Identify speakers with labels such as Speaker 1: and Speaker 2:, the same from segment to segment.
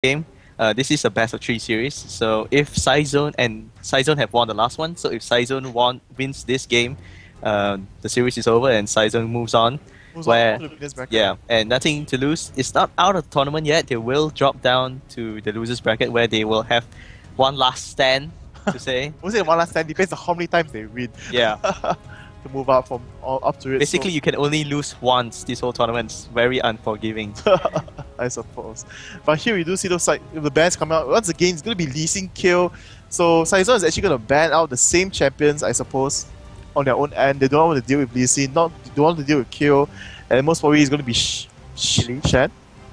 Speaker 1: game. This is a best of 3 series. So if Cyzone have won the last one, so if Cyzone wins this game, the series is over and Cyzone moves on.
Speaker 2: Moves
Speaker 1: Where
Speaker 2: on to the winners bracket.
Speaker 1: yeah, and nothing to lose. It's not out of the tournament yet. They will drop down to the losers bracket where they will have one last stand to say.
Speaker 2: We'll say one last stand depends on how many times they win.
Speaker 1: Yeah.
Speaker 2: To move up from up to it.
Speaker 1: Basically, you can only lose once this whole tournament. It's very unforgiving.
Speaker 2: I suppose. But here we do see those the bans coming out. Once again, it's going to be Lee Sin Kill. So Cyzone is actually going to ban out the same champions, I suppose, on their own end. They don't want to deal with Lee Sin, they don't want to deal with Kill. And most probably it's going to be Shen.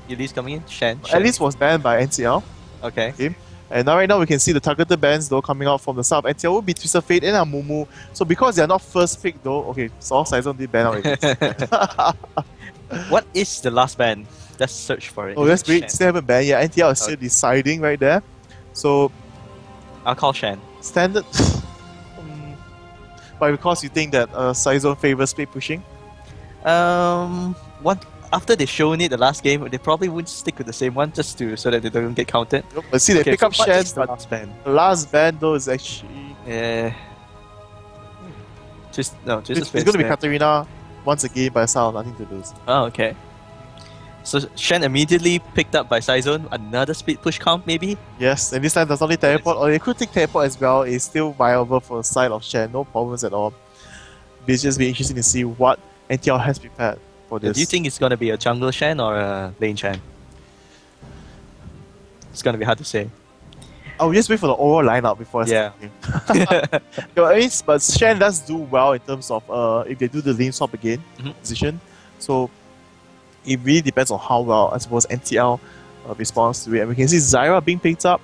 Speaker 1: Elise coming in? Shen.
Speaker 2: At least was banned by NtL.
Speaker 1: Okay.
Speaker 2: And now right now we can see the targeted bans though coming out from the side of NtL will be Twisted Fate and Amumu. So because they are not first pick though, okay, so Cyzone did ban out
Speaker 1: What is the last ban? Let's search for it.
Speaker 2: Oh, that's great. Still haven't banned yet. NtL is still deciding right there. So
Speaker 1: I'll call Shen.
Speaker 2: standard. But because you think that Cyzone favors split pushing?
Speaker 1: After they've shown it the last game, they probably wouldn't stick with the same one just so that they don't get counted.
Speaker 2: Nope. But see, they pick up
Speaker 1: Shen,
Speaker 2: Shen,
Speaker 1: but
Speaker 2: but
Speaker 1: last ban.
Speaker 2: the last ban though is actually...
Speaker 1: Just
Speaker 2: it's going to be Katarina once again by Sal, nothing to lose.
Speaker 1: Oh, okay. So Shen immediately picked up by Cyzone, another split push comp maybe?
Speaker 2: Yes, and this time does only teleport, or they could take teleport as well. It's still viable for the side of Shen, no problems at all. It's just be interesting to see what NtL has prepared for this.
Speaker 1: Do you think it's going to be a jungle Shen or a lane Shen? It's going to be hard to say.
Speaker 2: I'll just wait for the overall lineup before I start talking. But Shen does do well in terms of if they do the lane swap again position. So it really depends on how well, I suppose, NtL responds to it. And we can see Zyra being picked up.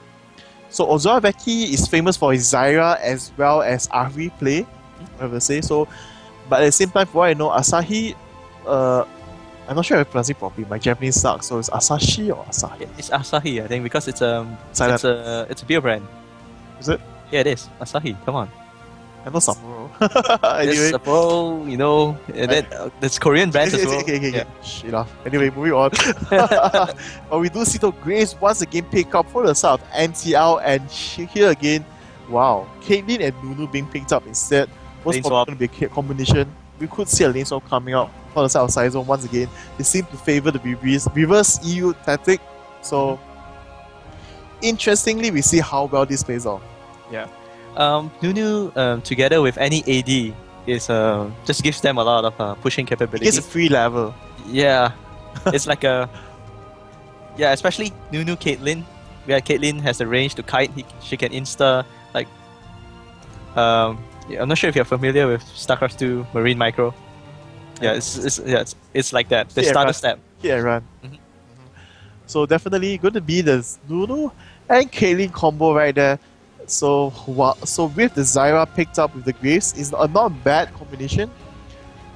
Speaker 2: So Ozora Veki is famous for his Zyra as well as Ahri play, I would say. So, but at the same time, for what I know, Asahi, I'm not sure if I pronounce it properly. My Japanese sucks. So it's Asahi or Asahi?
Speaker 1: It's Asahi, I think, because it's a beer brand.
Speaker 2: Is it?
Speaker 1: Yeah, it is. Asahi, come on.
Speaker 2: I know Sapporo.
Speaker 1: Anyway. Sapporo, you know, that's Korean brands as well.
Speaker 2: Okay. Shh, enough. Anyway, moving on. But we do see the Graves once again pick up for the side of NtL, and here again, wow, Caitlyn and Nunu being picked up instead. Most probably going to be a combination. We could see a lane swap coming out for the side of Cyzone once again. They seem to favor the reverse EU tactic. So, interestingly, we see how well this plays out.
Speaker 1: Yeah. Nunu together with any AD is just gives them a lot of pushing capability.
Speaker 2: It's a free level.
Speaker 1: Yeah, it's like especially Nunu Caitlyn, where Caitlyn has the range to kite. She can insta like I'm not sure if you're familiar with StarCraft 2 Marine Micro. Yeah, it's like that. The starter step.
Speaker 2: Yeah, run. So definitely going to be the Nunu and Caitlyn combo right there. So with the Zyra picked up with the Graves, it's not a bad combination.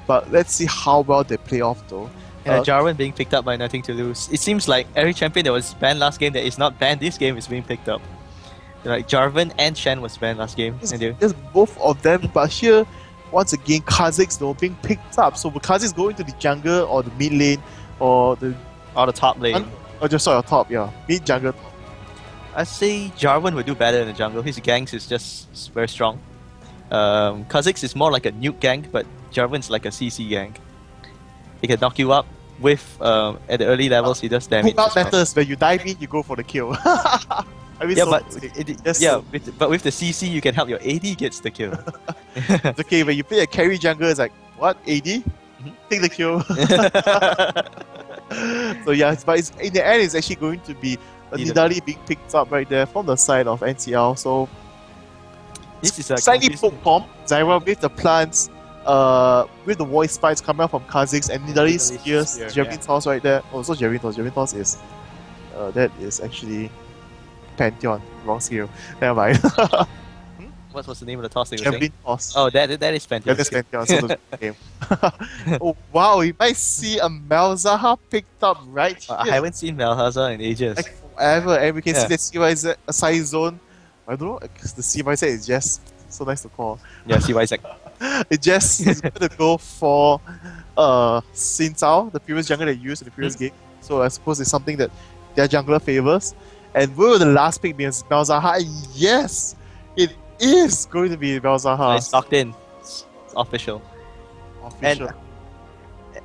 Speaker 2: But let's see how well they play off though.
Speaker 1: And Jarvan being picked up by Nothing to Lose. It seems like every champion that was banned last game that is not banned this game is being picked up. Like Jarvan and Shen was banned last game.
Speaker 2: It's both of them, but here once again Kha'Zix though being picked up. So will Kha'Zix go into the jungle or the mid lane or the
Speaker 1: top lane?
Speaker 2: Top, yeah. Mid jungle.
Speaker 1: I'd say Jarvan would do better in the jungle. His ganks is just very strong. Kha'Zix is more like a nuke gank, but Jarvan's like a CC gank. He can knock you up with at the early levels. He does damage.
Speaker 2: What matters when you dive in, you go for the kill. But
Speaker 1: with the CC, you can help your AD gets the kill.
Speaker 2: It's okay, when you play a carry jungle, it's like, what, AD? Take the kill. So yeah, but in the end, it's actually going to be Nidali being picked up right there from the side of NtL. So
Speaker 1: this is a
Speaker 2: slightly poke bomb. Zyra with the plants, with the voice spikes coming out from Kha'Zix, and Nidali spears Jervin's house right there. Oh, so Jervin's house is that is actually Pantheon, wrong skill. Never mind.
Speaker 1: What was the name of the toss?
Speaker 2: Javelin toss.
Speaker 1: Oh, that is Pantheon.
Speaker 2: That is Pantheon. So the game. Oh wow, we might see a Malzahar picked up right here.
Speaker 1: I haven't seen Malzahar in ages.
Speaker 2: Like forever, and we can see the CYZ Cyzone. I don't know, because the CYZ is just so nice to call.
Speaker 1: Yeah, CYZ.
Speaker 2: It just is going to go for Xin Zhao, the previous jungler they used in the previous game. So I suppose it's something that their jungler favors. And will the last pick be Malzahar? Yes, it is going to be Malzahar.
Speaker 1: It's locked in. It's official.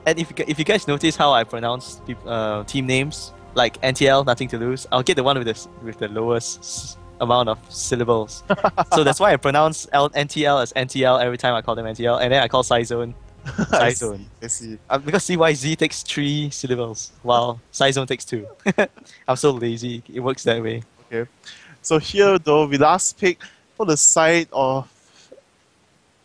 Speaker 1: And if you guys notice how I pronounce team names, like NtL, nothing to lose, I'll get the one with the lowest amount of syllables. So that's why I pronounce NtL as NtL every time I call them NtL, and then I call Cyzone Cyzone.
Speaker 2: I see.
Speaker 1: Because CYZ takes 3 syllables, while Cyzone takes 2. I'm so lazy. It works that way.
Speaker 2: Okay. So here though, we last pick for the side of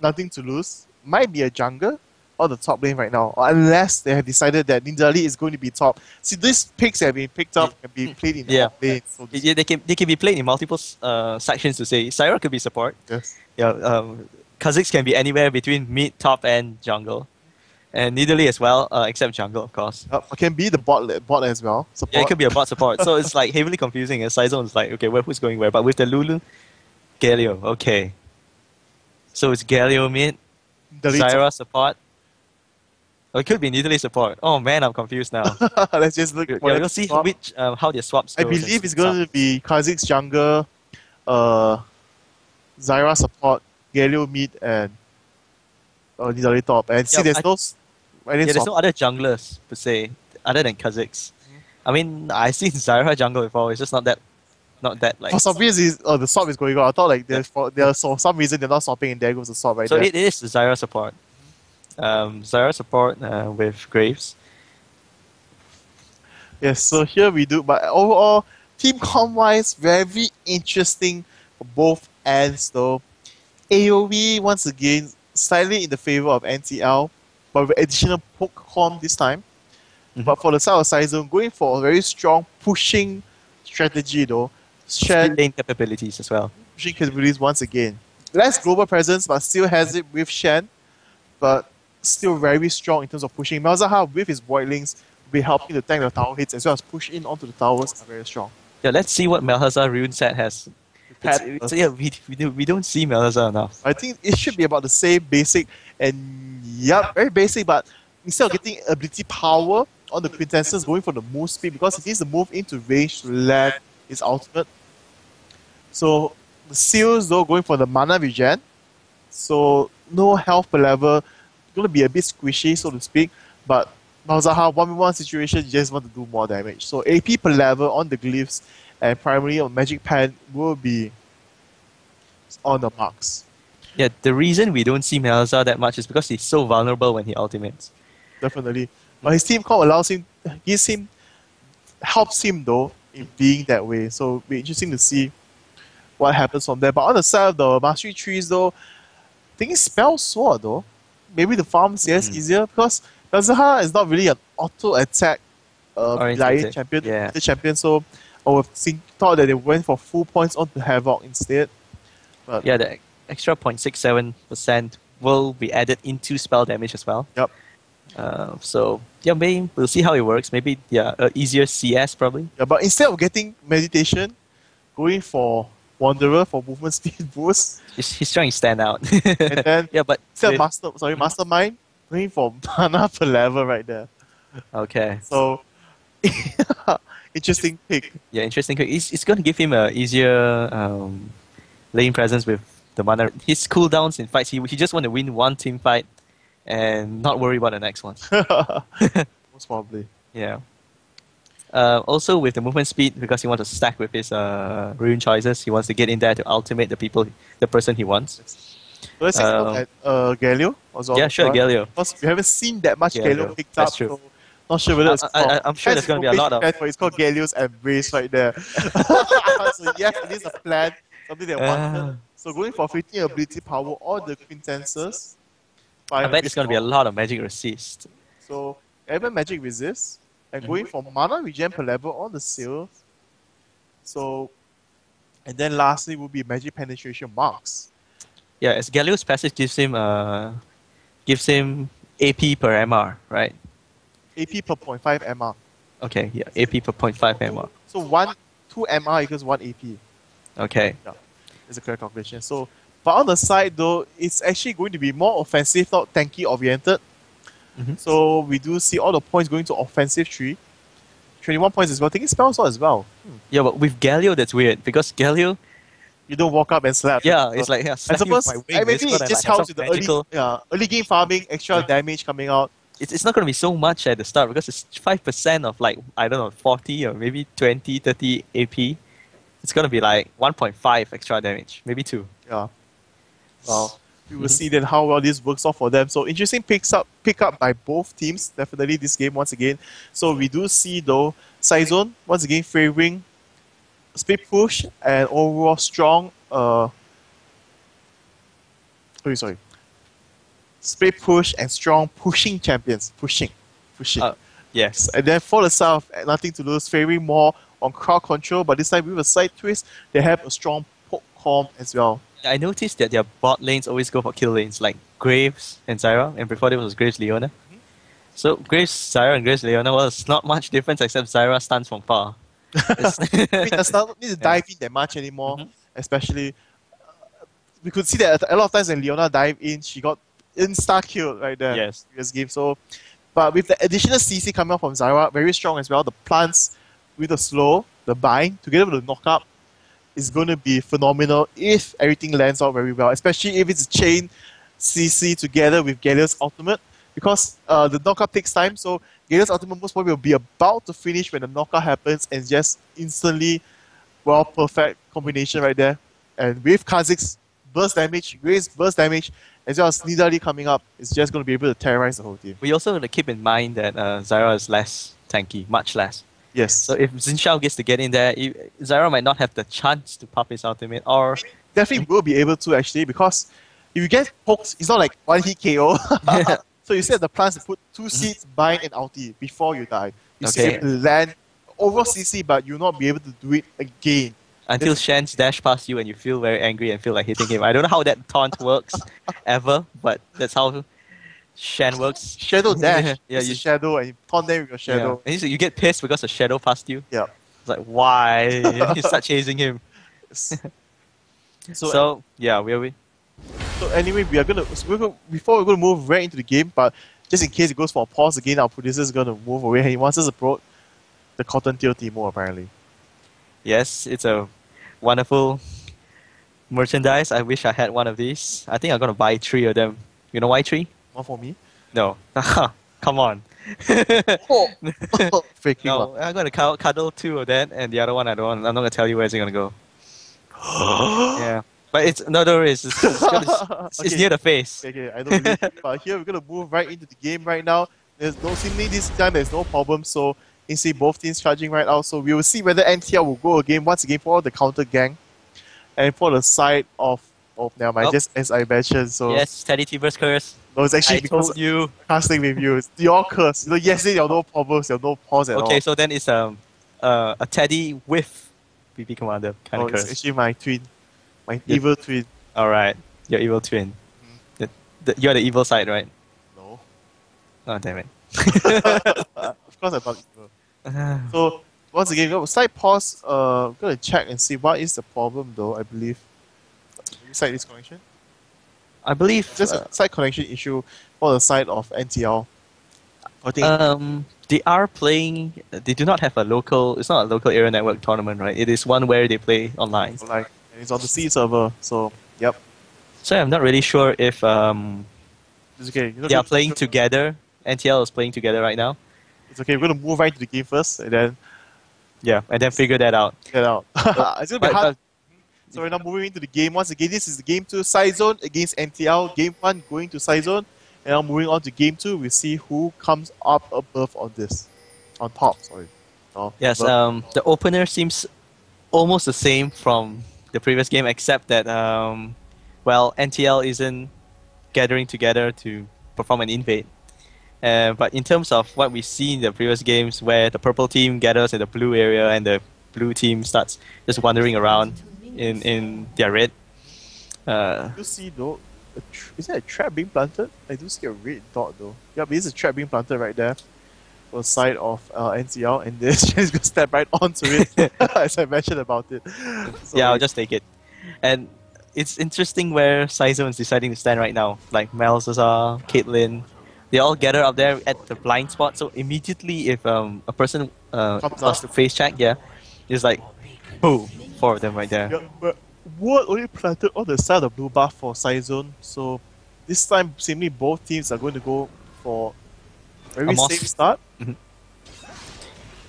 Speaker 2: nothing to lose might be a jungle or the top lane right now, unless they have decided that NtL is going to be top. See, these picks have been picked up and be played in top lane. So
Speaker 1: they can be played in multiple sections to say. Syra could be support.
Speaker 2: Yes.
Speaker 1: Yeah. Kha'Zix can be anywhere between mid, top, and jungle. And Nidalee as well, except jungle, of course.
Speaker 2: It can be the bot as well. Support.
Speaker 1: Yeah, it could be a bot support. So it's like heavily confusing. And Cyzone is like, okay, who's going where? But with the Lulu, Galio, okay. So it's Galio mid, Zyra support. Or it could be Nidalee support. Oh man, I'm confused now.
Speaker 2: Let's just look.
Speaker 1: We'll see which how their swaps go.
Speaker 2: I believe it's going to be Kha'Zix jungle, Zyra support, Galio mid, and Nidalee top. And see, there's no
Speaker 1: other junglers per se other than Kha'Zix. I mean, I seen Zyra jungle before. It's just not that like.
Speaker 2: For some reason, the swap is going on. I thought like for some reason they're not swapping, and there goes the swap right there.
Speaker 1: So it is the Zyra support. Zyra support with Graves.
Speaker 2: Yes, so here we do, but overall, team comp wise, very interesting for both ends though. AoE, once again, slightly in the favor of NtL, but with additional poke comp this time. But for the side of Cyzone, going for a very strong pushing strategy though.
Speaker 1: Lane capabilities as well.
Speaker 2: Pushing capabilities once again. Less global presence, but still has it with Shen. But still very strong in terms of pushing. Malzahar with his Voidlings will be helping to tank the tower hits as well as push in onto the towers are very strong.
Speaker 1: Yeah, let's see what Malzahar rune set has. We don't see Malzahar enough.
Speaker 2: I think it should be about the same basic and very basic, but instead of getting ability power on the Quintessence, going for the move speed because it needs to move into range to land his ultimate. So the seals though going for the mana regen. So no health per level. Going to be a bit squishy, so to speak, but Malzahar 1v1 situation, you just want to do more damage. So AP per level on the glyphs and primarily on Magic Pen will be on the marks.
Speaker 1: Yeah, the reason we don't see Malzahar that much is because he's so vulnerable when he ultimates.
Speaker 2: Definitely. But his team call helps him though in being that way. So it'll be interesting to see what happens from there. But on the side of the Mastery Trees though, I think it's Spell Sword though. Maybe the farms, yes, easier because Malzahar is not really an auto attack champion, so I would thought that they went for full points onto Havoc instead. But
Speaker 1: yeah, the extra 0.67% will be added into spell damage as well.
Speaker 2: Yep.
Speaker 1: So yeah, maybe we'll see how it works. Maybe easier CS probably.
Speaker 2: Yeah, but instead of getting meditation, going for Wanderer for movement speed boost.
Speaker 1: He's trying to stand out.
Speaker 2: And then
Speaker 1: but
Speaker 2: instead of Mastermind, going for mana per level right there.
Speaker 1: Okay.
Speaker 2: So interesting pick.
Speaker 1: Yeah, interesting pick. It's going to give him a easier lane presence with the mana. His cooldowns in fights, he just want to win one team fight and not worry about the next one.
Speaker 2: Most probably.
Speaker 1: Yeah. Also with the movement speed, because he wants to stack with his rune choices, he wants to get in there to ultimate the person he wants.
Speaker 2: So let's take a look at Galio.
Speaker 1: Yeah, sure, Galio.
Speaker 2: Because we haven't seen that much Galio picked up.
Speaker 1: True.
Speaker 2: So not sure whether
Speaker 1: I'm sure there's going to be a lot of...
Speaker 2: It's called Galio's Embrace right there. So yes, it is a plan, something they wanted. So going for 15 ability power or the Quintessence.
Speaker 1: I bet there's going to be a lot of magic resist.
Speaker 2: So even magic resist. And going for mana regen per level on the seal. So, and then lastly will be magic penetration marks.
Speaker 1: Yeah, as Galio's passive gives him AP per MR, right?
Speaker 2: AP per 0.5 MR.
Speaker 1: Okay, yeah, AP per 0.5 MR.
Speaker 2: So 2 MR equals 1 AP.
Speaker 1: Okay.
Speaker 2: Yeah, that's a correct calculation. So, but on the side though, it's actually going to be more offensive, not tanky oriented. So we do see all the points going to offensive tree 21 points as well. Taking spell slot as well.
Speaker 1: Yeah, but with Galio, that's weird because Galio,
Speaker 2: You don't walk up and slap.
Speaker 1: yeah, it's like, yeah,
Speaker 2: I
Speaker 1: slap you with
Speaker 2: suppose
Speaker 1: my wing.
Speaker 2: maybe
Speaker 1: It's
Speaker 2: it
Speaker 1: gonna,
Speaker 2: just
Speaker 1: like, have
Speaker 2: helps
Speaker 1: some
Speaker 2: with the
Speaker 1: magical.
Speaker 2: early game farming, extra damage coming out.
Speaker 1: It's not going to be so much at the start because it's 5% of like, I don't know, 40 or maybe 20, 30 AP. It's going to be like 1.5 extra damage, maybe 2.
Speaker 2: Yeah. Well, we will see then how well this works out for them. So interesting pick up by both teams, definitely this game once again. So we do see though, Cyzone once again favoring speed push and overall strong sorry. Speed push and strong pushing champions. Pushing.
Speaker 1: Yes.
Speaker 2: And then for the South, nothing to lose, favoring more on crowd control, but this time with a side twist, they have a strong poke comp as well.
Speaker 1: I noticed that their bot lanes always go for kill lanes, like Graves and Zyra, and before there was Graves Leona. So Graves, Zyra, and Graves Leona, well, it's not much difference except Zyra stuns from far.
Speaker 2: I mean, does not need to dive in that much anymore, especially we could see that a lot of times when Leona dived in, she got insta-killed right there in the previous game. So, but with the additional CC coming out from Zyra, very strong as well, the plants with the slow, the bind, together with the knock-up, is going to be phenomenal if everything lands out very well, especially if it's a chain CC together with Galio's ultimate, because the knockup takes time, so Galio's ultimate most probably will be about to finish when the knockup happens and just instantly, well, perfect combination right there. And with Kha'Zix's burst damage, Graves burst damage, as well as Nidali coming up, it's just going to be able to terrorize the whole team.
Speaker 1: We also have to keep in mind that Zyra is less tanky, much less.
Speaker 2: Yes.
Speaker 1: So if Xin Shao gets to get in there, Zyra might not have the chance to pop his ultimate, or
Speaker 2: definitely will be able to actually, because if you get poked, it's not like one hit KO. So you set the plans to put 2 seeds, bind and ulti before you die. You still able to land over CC, but you'll not be able to do it again.
Speaker 1: Until Shen's dash past you and you feel very angry and feel like hitting him. I don't know how that taunt works ever, but that's how Shen works.
Speaker 2: Shadow dash.
Speaker 1: Yeah,
Speaker 2: you shadow and you taunt them with your shadow.
Speaker 1: Yeah. And you get pissed because a shadow passed you.
Speaker 2: Yeah.
Speaker 1: It's like, why? You start chasing him. So yeah, where are we?
Speaker 2: So anyway, before we're gonna move right into the game, but just in case it goes for a pause again, our producer is gonna move away. He wants us to promote the Cotton Tail Teemo apparently.
Speaker 1: Yes, it's a wonderful merchandise. I wish I had one of these. I think I'm gonna buy 3 of them. You know why 3?
Speaker 2: One for me?
Speaker 1: No. Come on.
Speaker 2: Freaking
Speaker 1: no, I'm gonna cuddle 2 of that, and the other one I don't want. I'm not gonna tell you where it's gonna go. Yeah. But it's near the face.
Speaker 2: Okay, I don't believe it. But here we're gonna move right into the game right now. Seemingly this time there's no problem, so you see both teams charging right out. So we will see whether NtL will go again once again for the counter gang. And for the side of never mind, just as I mentioned, so
Speaker 1: yes, Teddy Tiber's curse.
Speaker 2: No, it's actually
Speaker 1: I
Speaker 2: because
Speaker 1: told you.
Speaker 2: casting with you. It's your curse. Yesterday you have no problems, you have no pause at all.
Speaker 1: Okay, so then it's a Teddy with BB Commander kind of curse.
Speaker 2: It's actually my twin. My evil twin.
Speaker 1: Alright, your evil twin. You're the evil side, right?
Speaker 2: No.
Speaker 1: Oh, damn it.
Speaker 2: Of course I'm not evil. So, once again, we'll slight pause. I'm going to check and see what is the problem though, I believe. Side this connection?
Speaker 1: I believe...
Speaker 2: Just a side connection issue for the side of NtL. I think...
Speaker 1: They are playing... They do not have a local... It's not a local area network tournament, right? It is one where they play online.
Speaker 2: And it's on the C server, so yep.
Speaker 1: So I'm not really sure if
Speaker 2: it's okay.
Speaker 1: they are playing together. NtL is playing together right now.
Speaker 2: It's okay. We're gonna move right into the game first, and then
Speaker 1: figure that out.
Speaker 2: It's gonna be hard. So we're now moving into the game. Once again, this is the game 2 Cyzone against NtL. Game 1 going to Cyzone, and now moving on to game 2. We see who comes up above on this, on top. Sorry.
Speaker 1: Yes. The opener seems almost the same from the previous game, except that NtL isn't gathering together to perform an invade. But in terms of what we see in the previous games, where the purple team gathers in the blue area and the blue team starts just wandering around in their red.
Speaker 2: You see though, is that a trap being planted? I do see a red dot though. Yeah, but it's a trap being planted right there. On the side of NtL, and this just gonna step right onto it as I mentioned about it. So
Speaker 1: yeah, I'll just take it. And it's interesting where Cyzone is deciding to stand right now. Like Malzazar, Caitlyn, they all gather up there at the blind spot. So immediately, if a person plus the face check, yeah. It's like, boom, 4 of them right there.
Speaker 2: Yeah, but Ward only planted on the side of blue buff for Cyzone, so this time seemingly both teams are going to go for very safe start.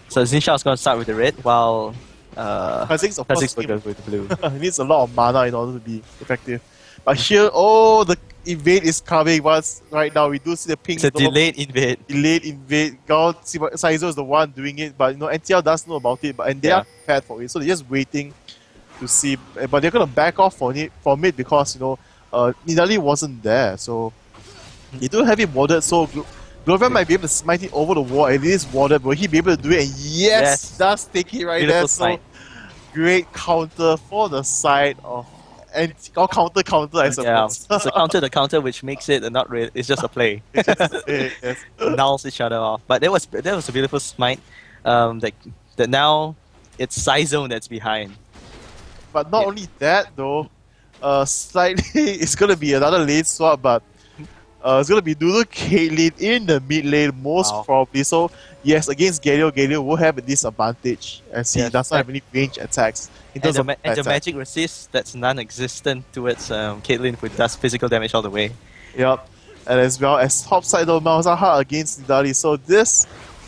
Speaker 1: So Xin Shao's going to start with the red, while
Speaker 2: Kha'Zix, of
Speaker 1: Kha'Zix
Speaker 2: course,
Speaker 1: will go with the blue.
Speaker 2: he needs a lot of mana in order to be effective. But here, oh, the invade is coming once right now. We do see the pink.
Speaker 1: It's a delayed invade.
Speaker 2: Delayed invade. God, Cyzone is the one doing it, but NtL does know about it, and they are prepared for it, so they're just waiting to see. But they're gonna back off from it because Nidalee wasn't there, so they do have it warded. So Gloria might be able to smite it over the wall. It is warded. Will he be able to do it? And yes, does take it right
Speaker 1: Beautiful
Speaker 2: there.
Speaker 1: smite.
Speaker 2: So great counter for the side of counter, I suppose.
Speaker 1: Yeah, it's a counter, which makes it not real. It's just a play.
Speaker 2: It's just a play, yes.
Speaker 1: Nulls each other off. But that was a beautiful smite. That now it's Cyzone that's behind.
Speaker 2: But not only that though, slightly it's gonna be another lane swap, but it's gonna be Nunu Caitlyn in the mid lane most probably. So yes, against Galio will have a disadvantage as he does not have any range attacks. In terms
Speaker 1: and the magic resist that's non-existent towards Caitlyn, who does physical damage all the way.
Speaker 2: Yep, and as well as topside though Malzahar against Nidalee. So this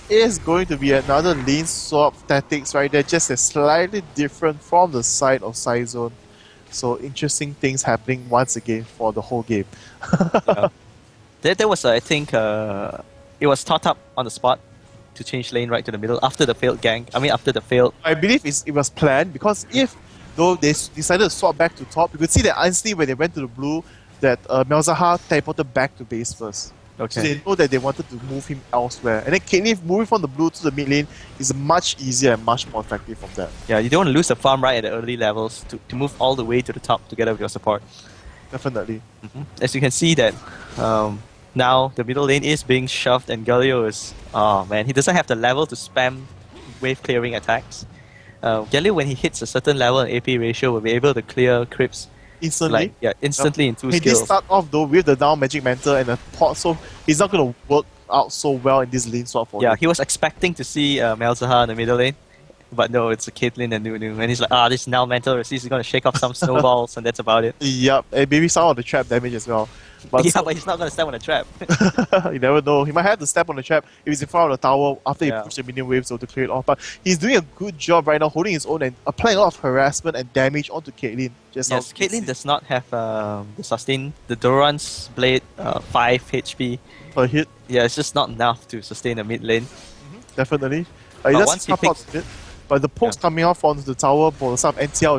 Speaker 2: is going to be another lane swap tactics right there, just as slightly different from the side of Cyzone. So interesting things happening once again for the whole game.
Speaker 1: There was, I think, it was thought up on the spot to change lane right to the middle after the failed gank. After the failed.
Speaker 2: I believe it was planned because if though they decided to swap back to top, you could see that instantly when they went to the blue, that Malzahar teleported back to base first.
Speaker 1: Okay.
Speaker 2: So they know that they wanted to move him elsewhere. And then Caitlyn moving from the blue to the mid lane is much easier and much more effective from that.
Speaker 1: Yeah, you don't want to lose the farm right at the early levels to move all the way to the top together with your support.
Speaker 2: Definitely.
Speaker 1: As you can see that now the middle lane is being shoved and Galio is... Oh man, he doesn't have the level to spam wave clearing attacks. Galio, when he hits a certain level and AP ratio, will be able to clear creeps
Speaker 2: instantly.
Speaker 1: Instantly in 2 skills.
Speaker 2: He did start off though with the down magic mantle and a pot, so he's not going to work out so well in this lane swap for him.
Speaker 1: He was expecting to see Malzahar in the middle lane, but no, it's a Caitlyn and Nunu, and he's like, this now mental resist is going to shake off some snowballs, and that's about it.
Speaker 2: Yep, and maybe some of the trap damage as well.
Speaker 1: But but he's not going to step on the trap.
Speaker 2: You never know. He might have to step on the trap if he's in front of the tower after he pushed the minion wave so to clear it off. But he's doing a good job right now, holding his own and applying a lot of harassment and damage onto Caitlyn.
Speaker 1: Yes, Caitlyn does not have the sustain. The Doran's blade 5 HP
Speaker 2: per hit.
Speaker 1: Yeah, it's just not enough to sustain a mid lane.
Speaker 2: Definitely.
Speaker 1: But once he picks...
Speaker 2: But the pokes coming off onto the tower for some NtL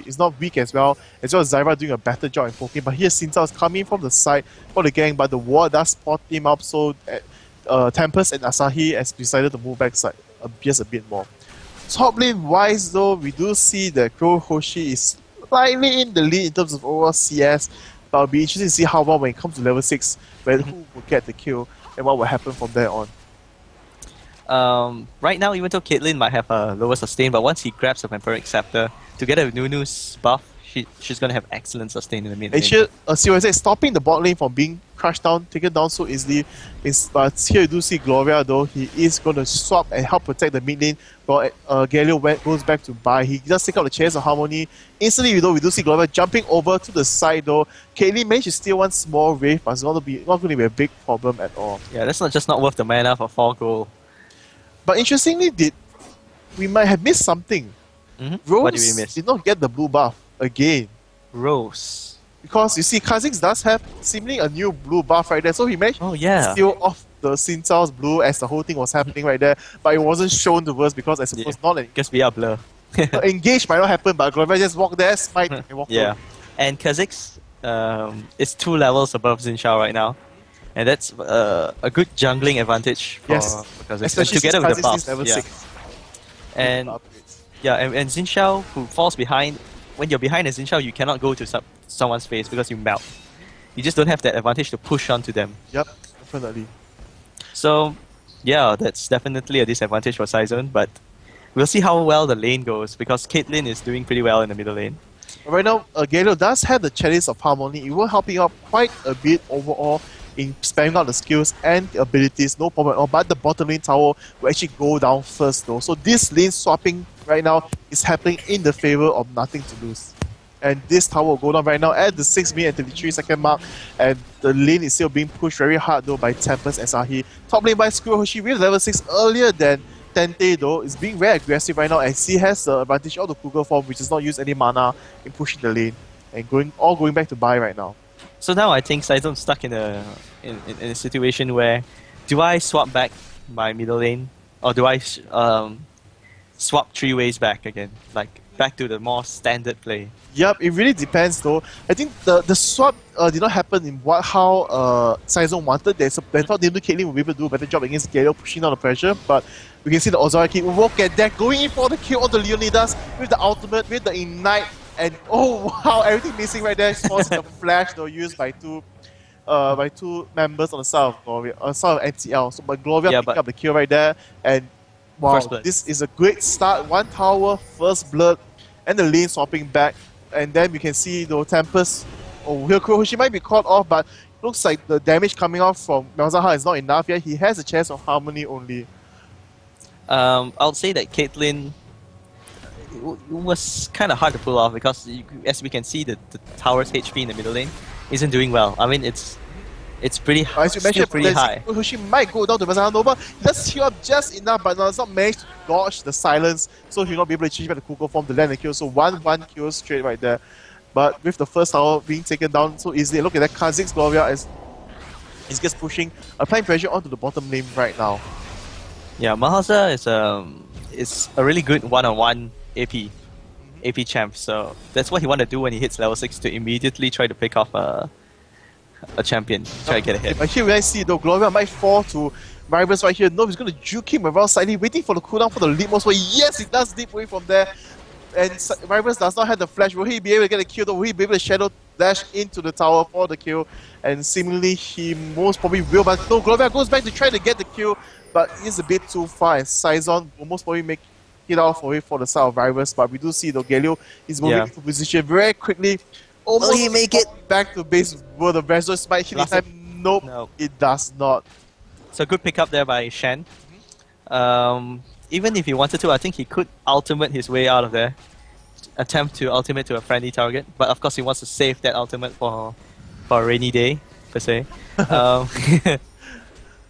Speaker 2: is not weak as well as Zyra doing a better job in poking. But here Xin is coming from the side for the gang, but the ward does spot him up, so Tempest and Asahi has decided to move back side just a bit more. Top lane wise though, we do see that Crow Hoshi is slightly in the lead in terms of overall CS, but it'll be interesting to see how well when it comes to level 6, who will get the kill and what will happen from there on.
Speaker 1: Right now, even though Caitlyn might have a lower sustain, but once he grabs a Vampiric Scepter, together with Nunu's buff, she's going to have excellent sustain in the mid lane.
Speaker 2: And seriously, stopping the bot lane from being crushed down, taken down so easily, but here you do see Gloria though, he is going to swap and help protect the mid lane, while Galio goes back to buy. He does take out the Chairs of Harmony. Instantly though, we do see Gloria jumping over to the side though. Caitlyn managed to steal one small wave, but it's not going to be a big problem at all.
Speaker 1: Yeah, that's just not worth the mana for 4 gold.
Speaker 2: But interestingly, we might have missed something. Rose
Speaker 1: what did we miss?
Speaker 2: did not get the blue buff again.
Speaker 1: Rose.
Speaker 2: Because you see, Kha'Zix does have seemingly a new blue buff right there, so he managed to steal off the Xin Zhao's blue as the whole thing was happening right there, but it wasn't shown to us because I suppose not.
Speaker 1: Because we are blur.
Speaker 2: Engage might not happen, but Gloria just walked there, smite, and walked over.
Speaker 1: And Kha'Zix is 2 levels above Xin Zhao right now. And that's a good jungling advantage for Kha'Zix.
Speaker 2: Especially
Speaker 1: together with the buffs.
Speaker 2: Level 6.
Speaker 1: And Xin Zhao, who falls behind, when you're behind a Xin Zhao, you cannot go to someone's face because you melt. You just don't have that advantage to push onto them.
Speaker 2: Yep, definitely.
Speaker 1: So, that's definitely a disadvantage for Cyzone, but we'll see how well the lane goes because Caitlyn is doing pretty well in the middle lane.
Speaker 2: Right now, Galio does have the Chalice of Harmony. It will help him out quite a bit overall in spamming out the skills and the abilities, no problem at all. But the bottom lane tower will actually go down first though. So this lane swapping right now is happening in the favor of nothing to lose. And this tower will go down right now at the 6 minute and 33-second mark. And the lane is still being pushed very hard though by Tempest and Sahi. Top lane by Skurohoshi with level 6 earlier than Tente though is being very aggressive right now, as he has the advantage of the Cougar form, which does not use any mana in pushing the lane and going back to buy right now.
Speaker 1: So now I think Cyzone's stuck in a situation where, do I swap back my middle lane, or do I swap 3 ways back again, like back to the more standard play?
Speaker 2: Yep, it really depends though. I think the swap did not happen in how Cyzone wanted. They thought Nimble Caitlyn would be able to do a better job against Galio, pushing down the pressure, but we can see the Ozaraki look at that, going in for the kill on the Leonidas with the ultimate, with the Ignite, and oh wow, everything missing right there. Forcing the flash though, used by two members on the side of Gloria, side of NtL. So but Gloria picking up the kill right there, and wow, this is a great start. One tower, first blood, and the lane swapping back. And then we can see the Tempest. Oh, here she might be caught off, but looks like the damage coming off from Malzahar is not enough yet. He has a chance of Harmony only.
Speaker 1: I'll say that Caitlyn, it was kind of hard to pull off because, as we can see, the tower's HP in the middle lane isn't doing well. I mean, it's pretty,
Speaker 2: as you mentioned,
Speaker 1: pretty high.
Speaker 2: She might go down to Malzahar Nova. He does heal up just enough, but does not manage to dodge the silence, so he'll not be able to change back the Kuko form to land the kill. So 1-1 kill straight right there. But with the first tower being taken down so easily, look at that, Kha'Zix Gloria is just pushing, applying pressure onto the bottom lane right now.
Speaker 1: Yeah, Malzahar is a really good one-on-one AP champ, so that's what he wanted to do when he hits level 6, to immediately try to pick off a champion, try to get a hit.
Speaker 2: But here we see though, Gloria might fall to Rivals right here. No, he's going to juke him around slightly, waiting for the cooldown for the leap most way. Yes, he does deep away from there. And Rivals does not have the flash. Will he be able to get a kill though? Will he be able to shadow dash into the tower for the kill? And seemingly he most probably will, but no, Gloria goes back to try to get the kill, but he's a bit too far, and Cyzone will most probably make it off away for the side of Rivals. But we do see though, Galio is moving into position very quickly. Almost
Speaker 1: he make it
Speaker 2: back to base where the Resos might hit in time. Nope, it does not.
Speaker 1: So good pick up there by Shen. Even if he wanted to, I think he could ultimate his way out of there. Attempt to ultimate to a friendly target, but of course he wants to save that ultimate for a rainy day, per se.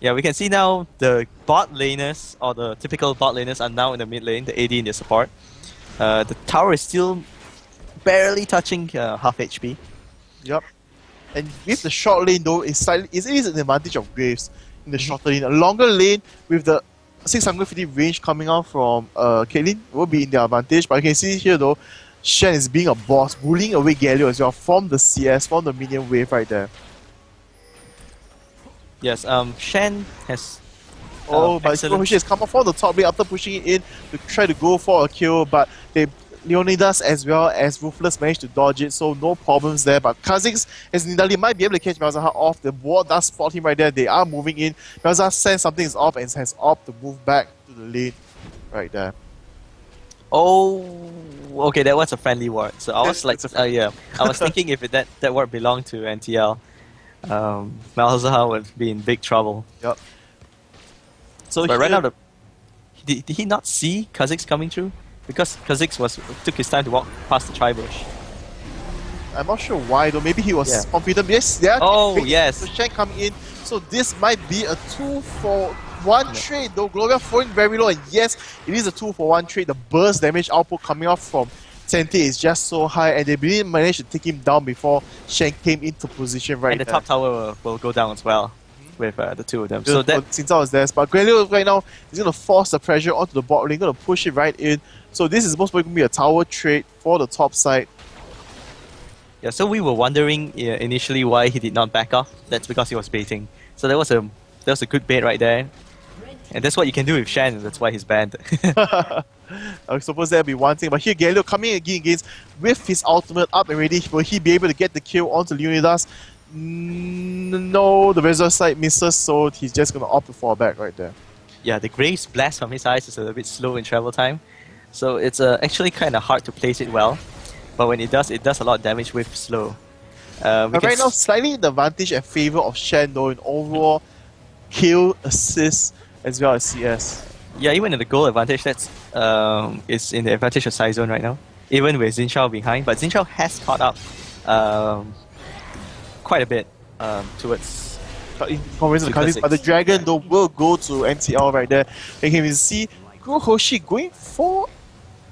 Speaker 1: Yeah, we can see now the bot laners, or the typical bot laners, are now in the mid lane, the AD in the support. The tower is still barely touching half HP.
Speaker 2: Yep. And with the short lane though, it is an advantage of Graves in the shorter lane. A longer lane with the 650 range coming out from Caitlyn will be in their advantage. But you can see here though, Shen is being a boss, bullying away Galio as well from the CS, from the minion wave right there.
Speaker 1: Yes, Shen has...
Speaker 2: but Skurohoshi has come off from the top lane after pushing it in to try to go for a kill, but Leonidas as well as Ruthless managed to dodge it, so no problems there. But Kha'Zix as Nidalee might be able to catch Malzahar off. The ward does spot him right there. They are moving in. Malzahar sense something is off and has opted to move back to the lane right there.
Speaker 1: Oh, okay, that was a friendly ward. So I was like, I was thinking if that ward belonged to NtL, Malzahar would be in big trouble.
Speaker 2: Yep.
Speaker 1: So but right now, did he not see Kha'Zix coming through? Because Kha'Zix took his time to walk past the tri-bush.
Speaker 2: I'm not sure why though. Maybe he was confident. Yes, there.
Speaker 1: Yes.
Speaker 2: So Shen coming in. So this might be a 2-for-1 trade though. Gloria falling very low, and yes, it is a 2-for-1 trade. The burst damage output coming off from Tente is just so high, and they didn't manage to take him down before Shen came into position right.
Speaker 1: And the top tower will go down as well with the two of them. So that
Speaker 2: Xin was there, but Galio right now is going to force the pressure onto the bot lane, going to push it right in. So this is most probably going to be a tower trade for the top side.
Speaker 1: Yeah, so we were wondering initially why he did not back off. That's because he was baiting. So that was a good bait right there. And that's what you can do with Shen, that's why he's banned.
Speaker 2: I suppose that'll be one thing, but here Galio coming against with his ultimate up and ready. Will he be able to get the kill onto Leonidas? No, the reserve side misses, so he's just going to opt to fall back right there.
Speaker 1: Yeah, the Graves blast from his eyes is a bit slow in travel time. So it's actually kind of hard to place it well. But when it does a lot of damage with slow.
Speaker 2: But right now, slightly the advantage and favor of Shen though in overall kill, assist, as well as CS.
Speaker 1: Yeah, even in the goal advantage, that's is in the advantage of Cyzone right now. Even with Xin Zhao behind, but Xin Zhao has caught up quite a bit towards.
Speaker 2: In comparison to Kha'Zix, but the Dragon though will go to NtL right there. And can we see Hoshi going for?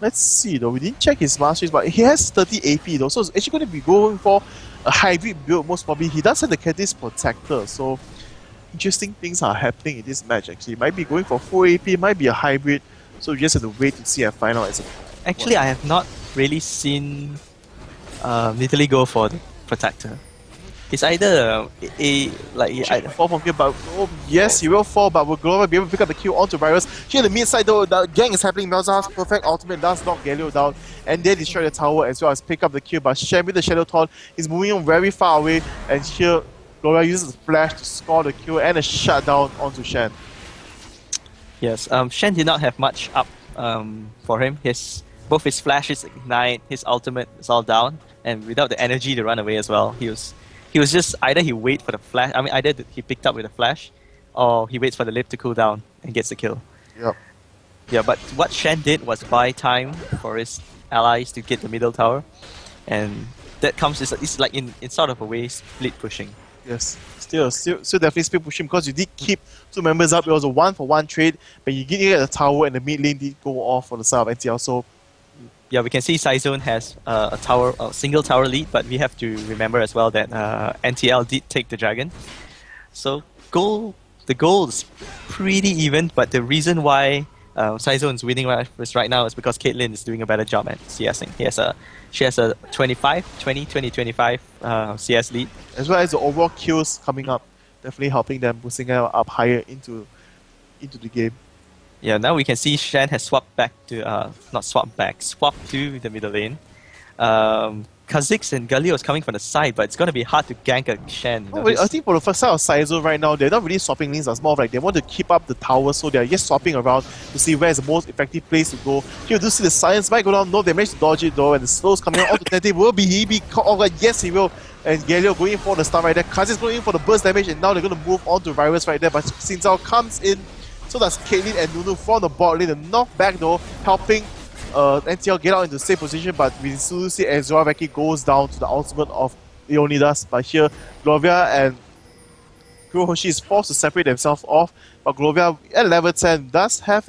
Speaker 2: Let's see though, we didn't check his masteries, but he has 30 AP though, so it's actually going to be going for a hybrid build most probably. He does have the Catalyst Protector, so interesting things are happening in this match actually. Might be going for full AP, might be a hybrid, so we just have to wait to see and find out.
Speaker 1: Actually, I have not really seen NtL go for the Protector. It's either
Speaker 2: fall from here, but yes, he will fall, but will Glover be able to pick up the kill onto Virus? Here, the mid side though, the gang is happening. Melza's perfect ultimate does knock Galio down, and they destroy the tower as well as pick up the kill. But Shen with the Shadow Taunt is moving on very far away, and here Gloria uses the flash to score the kill and a shutdown onto Shen.
Speaker 1: Yes, Shen did not have much up for him. Both his flashes ignite, his ultimate is all down, and without the energy to run away as well. He was just either he wait for the flash. I mean, either he picked up with a flash, or he waits for the lift to cool down and gets the kill.
Speaker 2: Yep.
Speaker 1: Yeah, but what Shen did was buy time for his allies to get the middle tower, and that comes it's like in sort of a way split pushing.
Speaker 2: Yes, still definitely split pushing because you did keep two members up. It was a 1-for-1 trade, but you did get the tower and the mid lane did go off for the side of NtL. So
Speaker 1: yeah, we can see Cyzone has a single tower lead, but we have to remember as well that NtL did take the dragon. So the goal is pretty even, but the reason why Cyzone is winning right now is because Caitlyn is doing a better job at CSing. She has a 20-25 CS lead.
Speaker 2: As well as the overall kills coming up, definitely helping them, boosting them up higher into the game.
Speaker 1: Yeah, now we can see Shen has swapped to the middle lane. Kha'Zix and Galio is coming from the side, but it's going to be hard to gank a Shen.
Speaker 2: I think for the first side of Cyzone right now, they're not really swapping lanes. It's more of like they want to keep up the tower, so they're just swapping around to see where is the most effective place to go. Here, do see the Science might go down. No, they managed to dodge it though, and the slows coming out. Alternative will be he be caught off guard. Yes, he will. And Galio going in for the stun right there. Kha'Zix going in for the burst damage, and now they're going to move on to Virus right there. But Xin Zhao comes in. So does Caitlyn and Nunu from the bot lane. The knockback though, helping NtL get out into the safe position, but we still see as Zoravaki goes down to the ultimate of Leonidas. But here, Glovia and Kurohoshi is forced to separate themselves off. But Glovia at level 10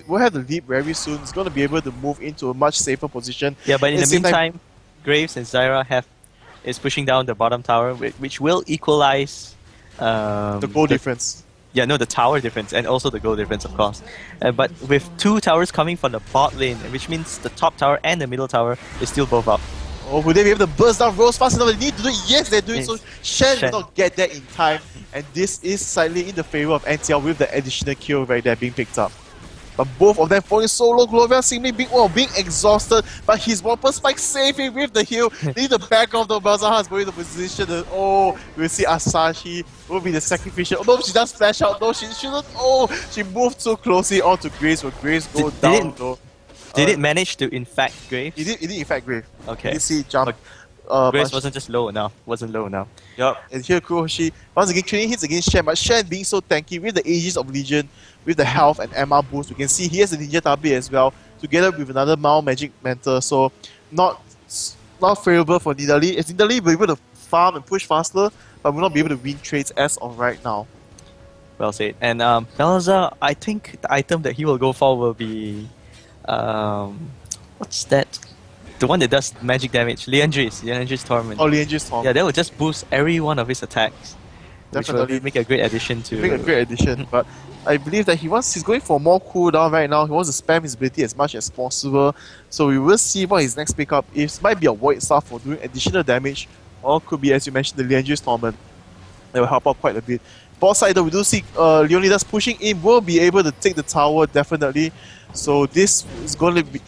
Speaker 2: will have the lead very soon. It's going to be able to move into a much safer position.
Speaker 1: Yeah, but in the meantime, Graves and Zyra is pushing down the bottom tower, which will equalize
Speaker 2: the goal difference.
Speaker 1: Yeah, no, the tower difference and also the goal difference, of course. But with two towers coming from the bot lane, which means the top tower and the middle tower is still both up.
Speaker 2: Oh, will they be able to burst down Rose fast enough? They need to do it. Yes, they're doing so. Shen will not get that in time, and this is slightly in the favor of NtL with the additional kill right there being picked up. But both of them falling so low. Glovia seemingly being exhausted, but his Whopper Spike saving with the heal. Need the back of the Malzahar is going to position. We'll see Asahi will be the sacrificial. Oh, no, she does flash out. No, she shouldn't. Oh, she moved too closely onto Graves, but Graves go down though.
Speaker 1: Did it manage to infect Graves?
Speaker 2: It did infect Graves.
Speaker 1: Okay.
Speaker 2: You see jump.
Speaker 1: Graves wasn't just low enough. Wasn't low enough.
Speaker 2: Yup. And here Kurohoshi once again trading hits against Shen, but Shen being so tanky with the Aegis of Legion, with the health and MR boost, we can see he has a Ninja Tabi as well, together with another Mao Magic Mentor, so not favorable for NtL. As NtL will be able to farm and push faster, but will not be able to win trades as of right now.
Speaker 1: Well said. And Belza, I think the item that he will go for will be what's that? The one that does magic damage, Liandry's Torment.
Speaker 2: Oh, Liandry's Torment.
Speaker 1: Yeah, that will just boost every one of his attacks.
Speaker 2: Definitely.
Speaker 1: Which will make a great addition to...
Speaker 2: Make a great addition, but I believe that he's going for more cooldown right now. He wants to spam his ability as much as possible. So we will see what his next pickup is. Might be a Void Staff for doing additional damage, or could be, as you mentioned, the Liandry's Torment. That will help out quite a bit. Bot side though, we do see Leonidas pushing in, will be able to take the tower, definitely. So this is going to be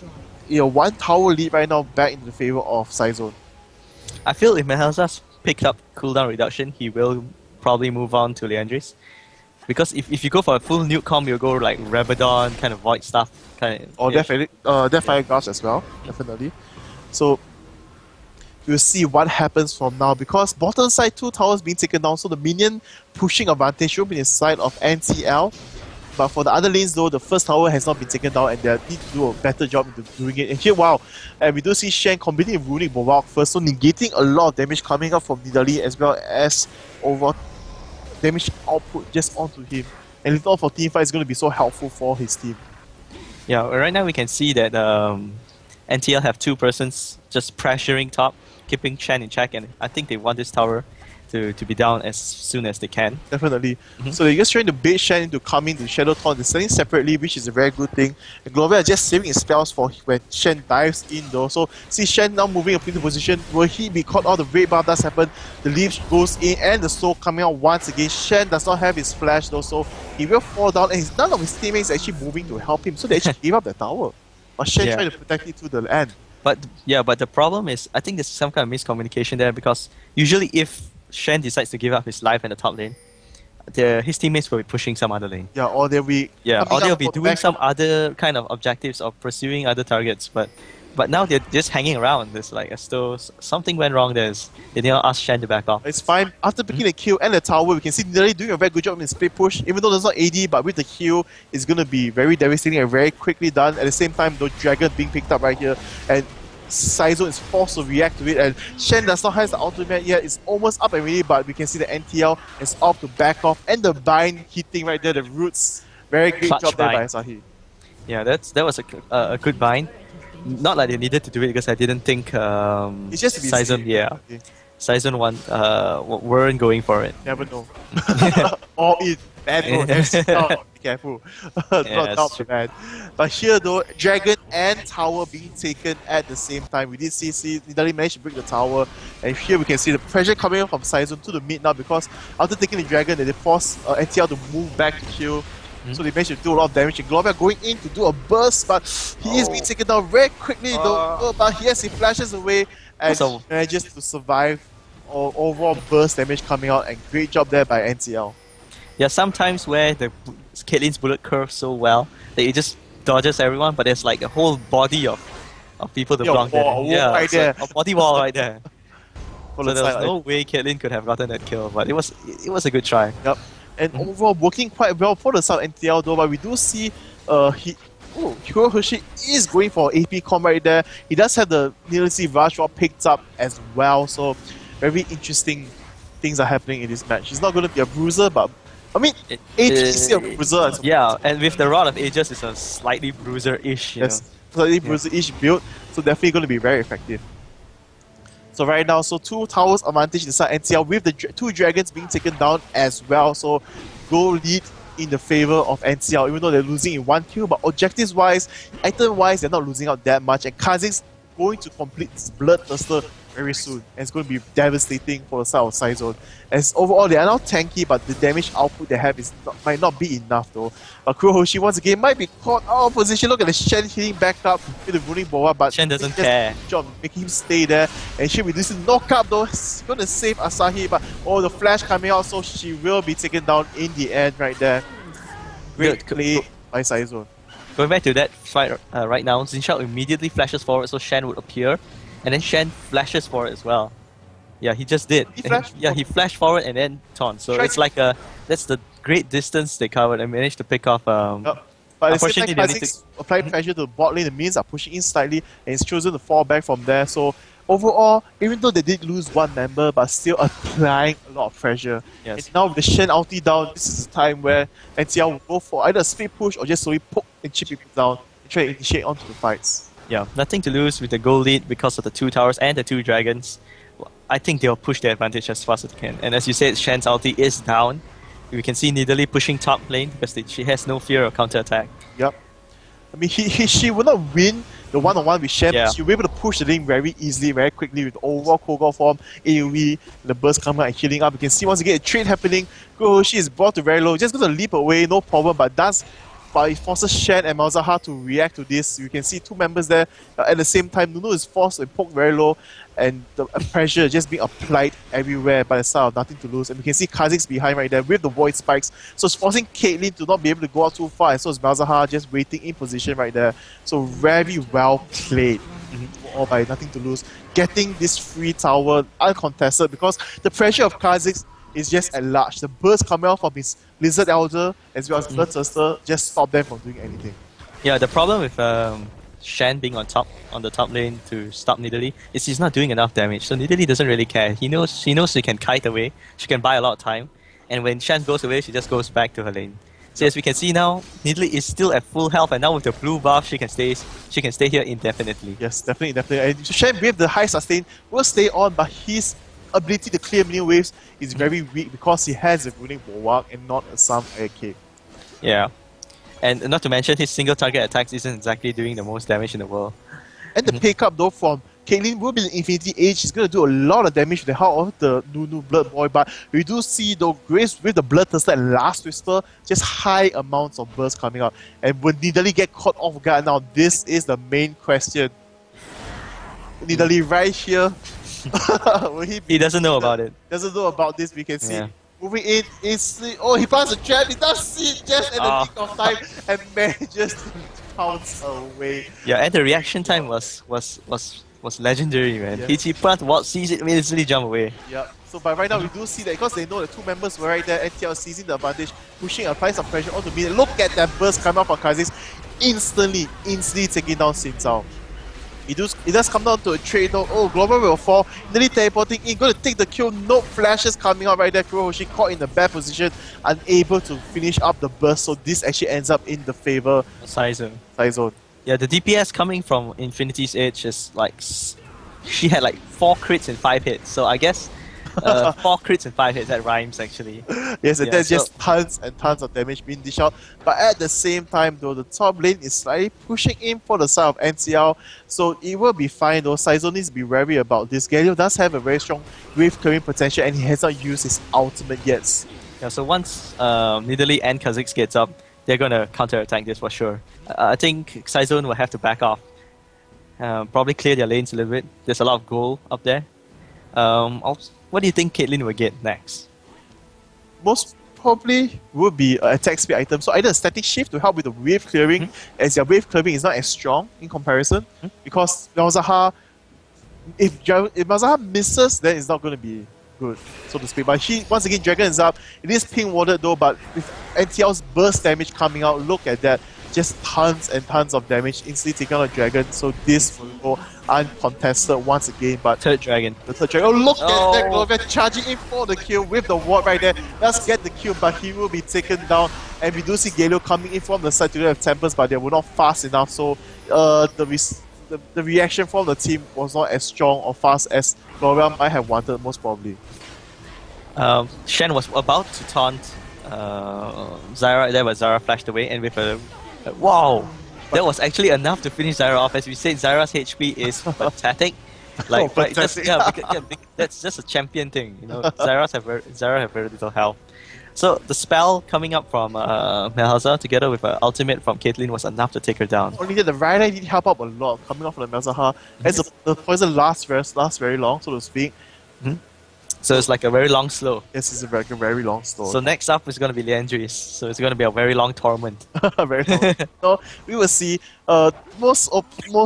Speaker 2: one tower lead right now back in the favor of Cyzone.
Speaker 1: I feel if Mehelza's picked up cooldown reduction, he will probably move on to Liandry's. Because if you go for a full nuke comp, you'll go like Rabadon, kind of Void stuff. Or
Speaker 2: Deathfire Guards as well, definitely. So we'll see what happens from now, because bottom side 2 towers being taken down, so the minion pushing advantage will be in the side of NtL. But for the other lanes though, the first tower has not been taken down and they need to do a better job into doing it. And here, wow, and we do see Shen completing Runic Bulwark first, so negating a lot of damage coming up from Nidalee as well as overall damage output just onto him. And Little for teamfight is going to be so helpful for his team.
Speaker 1: Yeah, right now we can see that NtL have 2 persons just pressuring top, keeping Shen in check, and I think they want this tower to be down as soon as they can.
Speaker 2: Definitely. So they're just trying to bait Shen into coming to Shadow Taunt. They're selling separately, which is a very good thing. And Glover are just saving his spells for when Shen dives in though. So see Shen now moving up into position. Will he be caught out? The red bar does happen. The leaf goes in and the soul coming out once again. Shen does not have his flash though, so he will fall down and none of his teammates actually moving to help him. So they actually gave up the tower. But Shen trying to protect it to the end.
Speaker 1: But the problem is, I think there's some kind of miscommunication there, because usually if Shen decides to give up his life in the top lane, his teammates will be pushing some other lane.
Speaker 2: Yeah, or they'll be
Speaker 1: doing some other kind of objectives or pursuing other targets. But now they're just hanging around. There's like as though something went wrong. They did not ask Shen to back off.
Speaker 2: It's fine. After picking the kill and the tower, we can see Nidalee doing a very good job in the split push. Even though there's not AD, but with the heal, it's going to be very devastating and very quickly done. At the same time, the dragon being picked up right here, and Cyzone is forced to react to it, and Shen does not have the ultimate yet. It's almost up and ready, but we can see the NtL is off to back off, and the bind hitting right there, the roots. Very good job there by Asahi.
Speaker 1: Yeah, that was a good bind. Not like they needed to do it, because I didn't think
Speaker 2: it's just
Speaker 1: Cyzone, Cyzone weren't going for it.
Speaker 2: Never know. Or it bad mode. Be careful. Not bad. But here though, Dragon and Tower being taken at the same time. We did see Nidalee managed to break the tower, and here we can see the pressure coming from Cyzone to the mid now, because after taking the Dragon, they forced NtL to move back to kill. So they managed to do a lot of damage, and Glover going in to do a burst, but he is being taken down very quickly though. But yes, he flashes away and manages to survive overall burst damage coming out, and great job there by NtL.
Speaker 1: Yeah, sometimes where the Caitlyn's bullet curves so well that it just dodges everyone, but there's like a whole body of people to block there.
Speaker 2: Right there.
Speaker 1: A body wall right there. So there was no way Caitlyn could have gotten that kill, but it was a good try.
Speaker 2: Yep. And overall working quite well for the South NtL though, but we do see Hirohoshi is going for AP comp right there. He does have the Nidalee Rush Rod picked up as well, so very interesting things are happening in this match. He's not going to be a bruiser, but I mean, Aegis is still a bruiser.
Speaker 1: Yeah, and with the Rod of Aegis, it's a slightly bruiser-ish.
Speaker 2: Yes, slightly bruiser-ish build, so definitely going to be very effective. So right now, 2 towers advantage inside NtL with the 2 dragons being taken down as well. So goal lead in the favor of NtL, even though they're losing in 1 kill. But objectives-wise, item-wise, they're not losing out that much. And Kha'Zix going to complete this Bloodthirster very soon, and it's going to be devastating for the side of Cyzone. As overall, they are now tanky, but the damage output they have might not be enough though. But Kurohoshi once again might be caught out of position. Look at the Shen hitting back up with the Runic Boa, but
Speaker 1: Shen doesn't care.
Speaker 2: Job making him stay there, and she will do this knock up though. It's going to save Asahi, but the flash coming out, so she will be taken down in the end right there. Great play by Cyzone.
Speaker 1: Going back to that fight right now, Zinshao immediately flashes forward, so Shen would appear. And then Shen flashes forward as well. Yeah, he just did. He flashed forward and then taunt. So it's like that's the great distance they covered and managed to pick off.
Speaker 2: But unfortunately, they need to apply pressure to the bot lane. The minions are pushing in slightly, and it's chosen to fall back from there. So overall, even though they did lose 1 member, but still applying a lot of pressure.
Speaker 1: Yes.
Speaker 2: And now with the Shen ulti down, this is the time where NtL will go for either a split push or just slowly poke and chip people down and try to initiate onto the fights.
Speaker 1: Yeah, nothing to lose with the goal lead because of the 2 towers and the 2 dragons. I think they'll push their advantage as fast as they can. And as you said, Shen's ulti is down. We can see Nidalee pushing top lane because she has no fear of counter-attack.
Speaker 2: Yep. I mean, she will not win the one-on-one with Shen, but she'll be able to push the lane very easily, very quickly with the overall Kog'Maw form, AoE, the burst coming out and healing up. You can see once again a trade happening. Kurohoshi is brought to very low, just going to leap away, no problem, but does but it forces Shen and Malzahar to react to this. You can see two members there at the same time. Nunu is forced and poked very low, and the pressure just being applied everywhere by the side of Nothing to Lose. And we can see Kha'Zix behind right there with the void spikes. So it's forcing Caitlyn to not be able to go out too far, and so is Malzahar just waiting in position right there. So very well played. All by Nothing to Lose, getting this free tower uncontested because the pressure of Kha'Zix is just at large. The burst coming out from his Lizard Elder as well as Bloodthirster just stop them from doing anything.
Speaker 1: Yeah, the problem with Shen being on the top lane to stop Nidalee is he's not doing enough damage. So Nidalee doesn't really care. She knows she can kite away. She can buy a lot of time, and when Shen goes away, she just goes back to her lane. So as we can see now, Nidalee is still at full health, and now with the blue buff, she can stay here indefinitely.
Speaker 2: Yes, definitely. And Shen with the high sustain will stay on, but his ability to clear minion waves is very weak because he has a runic bulwark and not a Psalm Air Cape.
Speaker 1: Yeah, and not to mention his single target attacks isn't exactly doing the most damage in the world.
Speaker 2: And the pick up though from Caitlyn will be in Infinity Age. She's going to do a lot of damage with the help of the Nunu Blood Boy, but we do see though Grace with the Bloodthirster and Last Whisper, just high amounts of burst coming out. And will Nidalee get caught off guard now? This is the main question. Nidalee right here.
Speaker 1: He doesn't know about it.
Speaker 2: Doesn't know about this, we can see. Yeah. Moving in, he plants a trap, he does see it just at the nick of time and manages to pounce away.
Speaker 1: Yeah, and the reaction time was legendary, man. Yes. He plant what, sees it, immediately jump away.
Speaker 2: Yeah. So but right now we do see that because they know the two members were right there, NtL seizing the advantage, pushing a price of pressure onto mid. Look at that burst coming out from Kha'Zix, instantly taking down Cyzone. It does come down to a trade though. Oh, Global will fall. Nearly teleporting in. Going to take the kill. No flashes coming out right there. Kurohoshi caught in the bad position. Unable to finish up the burst. So this actually ends up in the favor Cyzone.
Speaker 1: Yeah, the DPS coming from Infinity's Edge is like... She had like 4 crits in 5 hits. So I guess 4 crits and 5 hits, that rhymes actually.
Speaker 2: Yes, and there's just tons and tons of damage being dished out. But at the same time though, the top lane is slightly pushing in for the side of NtL. So it will be fine though. Cyzone needs to be wary about this. Galio does have a very strong wave clearing potential and he has not used his ultimate yet.
Speaker 1: Yeah, so once Nidalee and Kha'Zix gets up, they're gonna counter-attack this for sure. I think Cyzone will have to back off. Probably clear their lanes a little bit. There's a lot of gold up there. What do you think Caitlyn will get next?
Speaker 2: Most probably would be an attack speed item. So either a static shift to help with the wave clearing, as their wave clearing is not as strong in comparison. Because Malzahar, if Malzahar misses, then it's not going to be good, so to speak. But once again, Dragon is up. It is ping warded though, but with NtL's burst damage coming out, look at that. Just tons and tons of damage instantly taking on a dragon, so this will go uncontested once again. But
Speaker 1: the third dragon.
Speaker 2: Oh, look at that Glover charging in for the kill with the ward right there. Let's get the kill, but he will be taken down. And we do see Galio coming in from the side to have tempers, but they were not fast enough. So the reaction from the team was not as strong or fast as Gloria might have wanted, most probably.
Speaker 1: Shen was about to taunt Zyra there, but Zyra flashed away, and with a wow, that was actually enough to finish Zyra off. As we said, Zyra's HP is pathetic. Like, that's just a champion thing, you know. Zyra have very little health. So the spell coming up from Malzahar together with an ultimate from Caitlyn was enough to take her down.
Speaker 2: Only that the Rhino did help out a lot coming off from the Malzahar, as the poison lasts very long, so to speak.
Speaker 1: So it's like a very long slow.
Speaker 2: Yes, it's a very long slow.
Speaker 1: So next up is going to be Leandris. So it's going to be a very long torment.
Speaker 2: Very long. So we will see. Most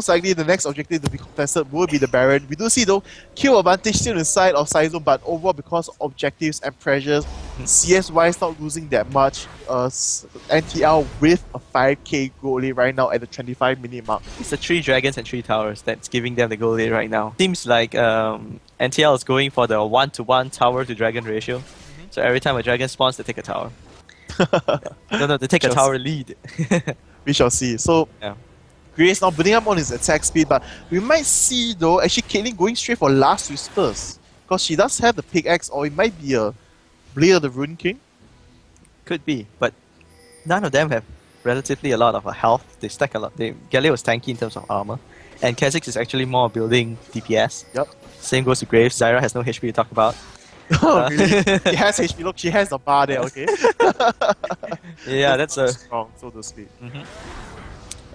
Speaker 2: likely the next objective to be contested will be the Baron. We do see though kill advantage still inside of Cyzone, but overall because of objectives and pressures, CS wise not losing that much. NtL with a 5k goal lead right now at the 25-minute mark.
Speaker 1: It's the 3 dragons and 3 towers that's giving them the goal lead right now. Seems like NtL is going for the 1-to-1 tower to dragon ratio. So every time a dragon spawns, they take a tower. No, they take a tower lead.
Speaker 2: We shall see. So Grace now building up on his attack speed, but we might see though actually Caitlyn going straight for Last Whispers because she does have the pickaxe, or it might be a Blade of the Rune King.
Speaker 1: Could be, but none of them have relatively a lot of health. They stack a lot. Galio was tanky in terms of armor, and Kha'Zix is actually more building DPS.
Speaker 2: Yep.
Speaker 1: Same goes to Graves. Zyra has no HP to talk about.
Speaker 2: Oh, really? She has HP. Look, she has the bar there, okay?
Speaker 1: Yeah, that's a...
Speaker 2: strong, so to speak.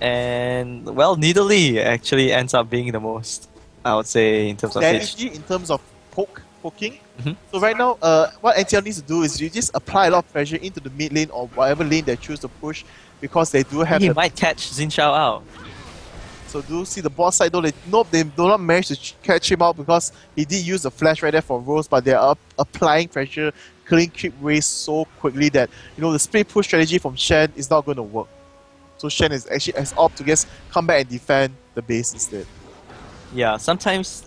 Speaker 1: And, well, Nidalee actually ends up being the most, I would say, in terms of
Speaker 2: Strategy, in terms of poking.
Speaker 1: Mhm.
Speaker 2: So right now, what NtL needs to do is you just apply a lot of pressure into the mid lane or whatever lane they choose to push, because they do have
Speaker 1: He might catch Xin Shao out.
Speaker 2: So do see the bot side though, they do not manage to catch him out because he did use the flash right there for Rose, but they are applying pressure, killing creep waves so quickly that, you know, the split push strategy from Shen is not going to work. So Shen is actually has opted to just come back and defend the base instead.
Speaker 1: Yeah, sometimes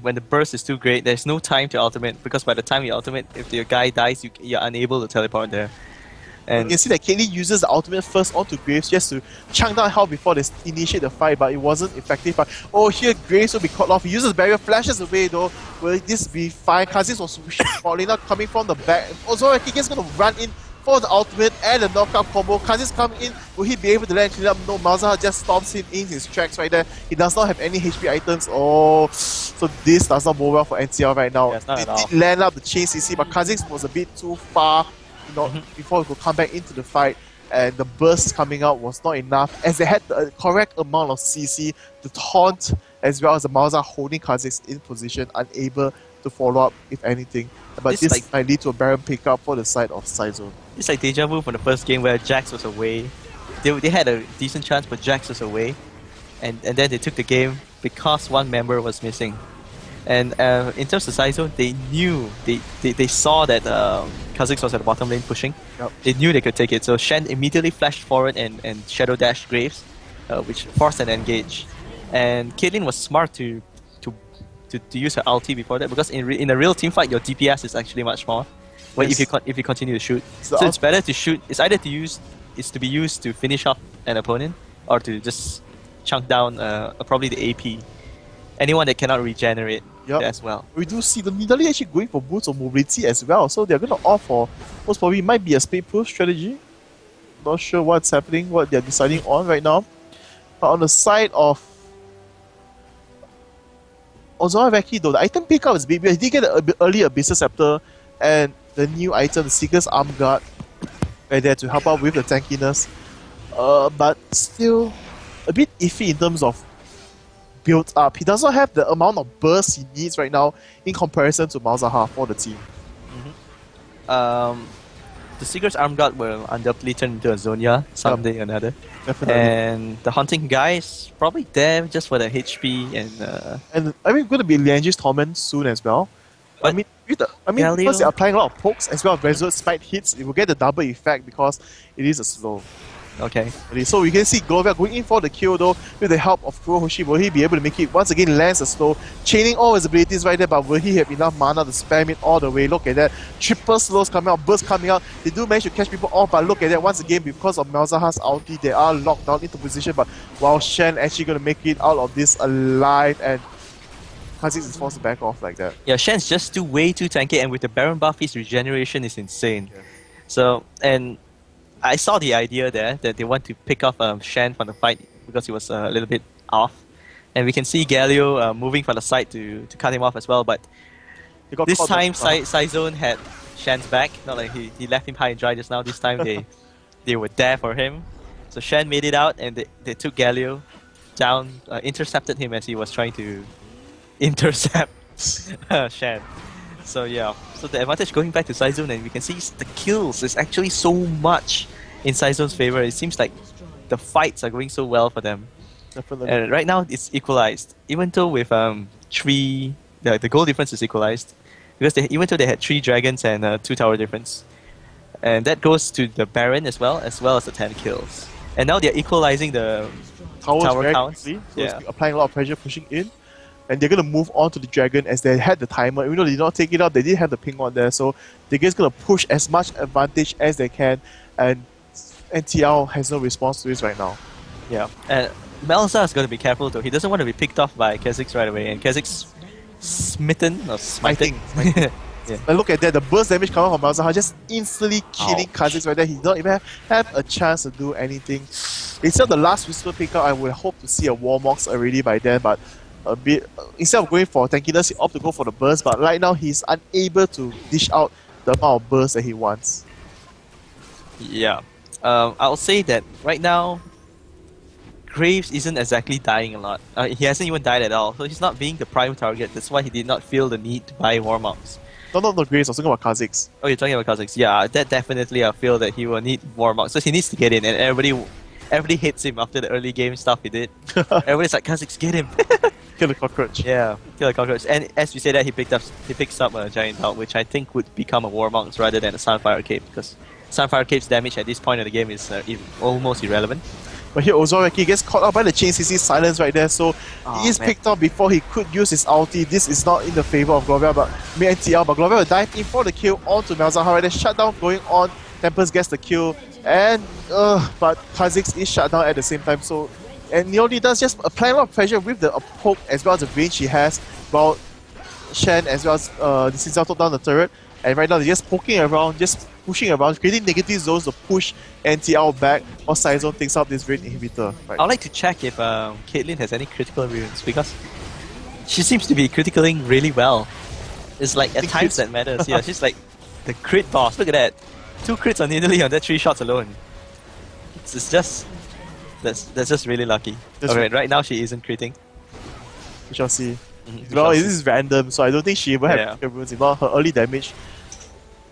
Speaker 1: when the burst is too great, there's no time to ultimate, because by the time you ultimate, if your guy dies, you're unable to teleport there. And
Speaker 2: you can see that Caitlyn uses the ultimate first onto Graves just to chunk down health before they initiate the fight, but it wasn't effective. But oh, here Graves will be caught off. He uses barrier, flashes away though. Will this be fine? Kha'Zix was falling out, coming from the back. Also, Kiki's gonna run in for the ultimate and the knockout combo. Kha'Zix coming in. Will he be able to land clean up? No, Malzahar just stomps him in his tracks right there. He does not have any HP items. Oh, so this does not bode well for NtL right now.
Speaker 1: Yeah,
Speaker 2: they did land up the chain CC, but Kha'Zix was a bit too far, you know, before he could come back into the fight, and the burst coming out was not enough, as they had the correct amount of CC, the taunt, as well as the Malzahar holding Kha'Zix in position, unable to follow up if anything. But this might lead to a Baron pickup for the side of Cyzone.
Speaker 1: It's like deja vu from the first game where Jax was away. They had a decent chance, but Jax was away, and then they took the game because one member was missing. And in terms of Cyzone, they knew, they saw that Kha'Zix was at the bottom lane pushing.
Speaker 2: Yep.
Speaker 1: They knew they could take it, so Shen immediately flashed forward and Shadow Dash Graves, which forced an engage. And Caitlyn was smart to use her ulti before that, because in a real team fight, your DPS is actually much more. Well,
Speaker 2: Yes.
Speaker 1: if you continue to shoot, so it's better to shoot. It's either to be used to finish off an opponent, or to just chunk down probably the AP. Anyone that cannot regenerate as well.
Speaker 2: We do see the Nidalee actually going for boots of mobility as well, so they're going to opt for most probably might be a speed push strategy. Not sure what's happening, what they're deciding on right now. But on the side of Ozora though, the item pickup is big. He did get an early Abyssal Scepter and the new item, the Seeker's Arm Guard, right there to help out with the tankiness. But still a bit iffy in terms of build up. He does not have the amount of burst he needs right now in comparison to Malzahar for the team.
Speaker 1: The Seeker's Arm Guard will undoubtedly turn into a Zonia someday or another.
Speaker 2: Definitely.
Speaker 1: And the Hunting guy is probably there just for the HP
Speaker 2: and I mean, going to be Lianji's Torment soon as well.
Speaker 1: But
Speaker 2: because they're applying a lot of pokes as well as Resolute Smite hits, it will get the double effect because it is a slow.
Speaker 1: Okay.
Speaker 2: So we can see Govia going in for the kill though with the help of Kurohoshi. Will he be able to make it? Once again, lands a slow, chaining all his abilities right there, but will he have enough mana to spam it all the way? Look at that. Triple slows coming out, burst coming out. They do manage to catch people off, but look at that. Once again, because of Malzahar's ulti, they are locked down into position, but while Shen actually going to make it out of this alive, and Kha'Zix is forced to back off like that.
Speaker 1: Yeah, Shen's just way too tanky, and with the Baron buff, his regeneration is insane. Yeah. So, and I saw the idea there that they want to pick off Shen from the fight because he was a little bit off. And we can see Galio moving from the side to cut him off as well, but this time Cyzone had Shen's back. Not like he left him high and dry just now. This time they were there for him. So Shen made it out, and they took Galio down, intercepted him as he was trying to intercept Shen. So yeah, so the advantage going back to Cyzone, and we can see the kills is actually so much in Cyzone's favor. It seems like the fights are going so well for them.
Speaker 2: Definitely.
Speaker 1: And right now it's equalized, even though with the goal difference is equalized, because even though they had 3 dragons and 2 tower difference, and that goes to the Baron as well as the 10 kills. And now they're equalizing the tower counts.
Speaker 2: So it's applying a lot of pressure, pushing in. And they're going to move on to the Dragon as they had the timer. Even though they did not take it out, they did have the ping on there. So they're just going to push as much advantage as they can. And NtL has no response to this right now.
Speaker 1: Yeah. And Malzahar is going to be careful though. He doesn't want to be picked off by Kha'Zix right away. And Kha'Zix smitten or smiting.
Speaker 2: Yeah. And look at that, the burst damage coming from Malzahar just instantly killing Kha'Zix right there. He don't even have a chance to do anything. Instead of the last Whisper pickup, I would hope to see a Warmox already by then, but a bit. Instead of going for tankiness, he opted to go for the burst, but right now he's unable to dish out the amount of burst that he wants.
Speaker 1: Yeah. I'll say that right now, Graves isn't exactly dying a lot. He hasn't even died at all, so he's not being the prime target. That's why he did not feel the need to buy warm-ups.
Speaker 2: No, Graves, I was talking about Kha'Zix.
Speaker 1: Oh, you're talking about Kha'Zix. Yeah, that definitely I feel that he will need warm-ups. So he needs to get in, and everybody hates him after the early game stuff he did. Everybody's like, Kha'Zix, get him!
Speaker 2: Kill the cockroach.
Speaker 1: Yeah, kill the cockroach. And as you say that, he picks up a Giant Dog, which I think would become a Warmox rather than a Sunfire Cape, because Sunfire Cape's damage at this point of the game is almost irrelevant.
Speaker 2: But here Ozoraki gets caught out by the chain CC silence right there, so he is picked up before he could use his ulti. This is not in the favor of Gloria, but NtL, but Gloria will dive in for the kill onto Malzahar right there. Shutdown going on, Tempest gets the kill, and but Kha'Zix is shut down at the same time, so and Neoli does just apply a lot of pressure with the poke as well as the range he has, while Shen as well as the Cyzone took down the turret, and right now they're just poking around, just pushing around, creating negative zones to push NtL back, or Cyzone takes out this range inhibitor. Right.
Speaker 1: I'd like to check if Caitlyn has any critical runes, because she seems to be criticaling really well. It's like at times that matters. Yeah, she's like the crit boss. Look at that. 2 crits on Italy on that 3 shots alone. It's just that's just really lucky. Okay, right now she isn't critting.
Speaker 2: We shall see. Well, this is random, so I don't think she will have critical runes. If not, her early damage,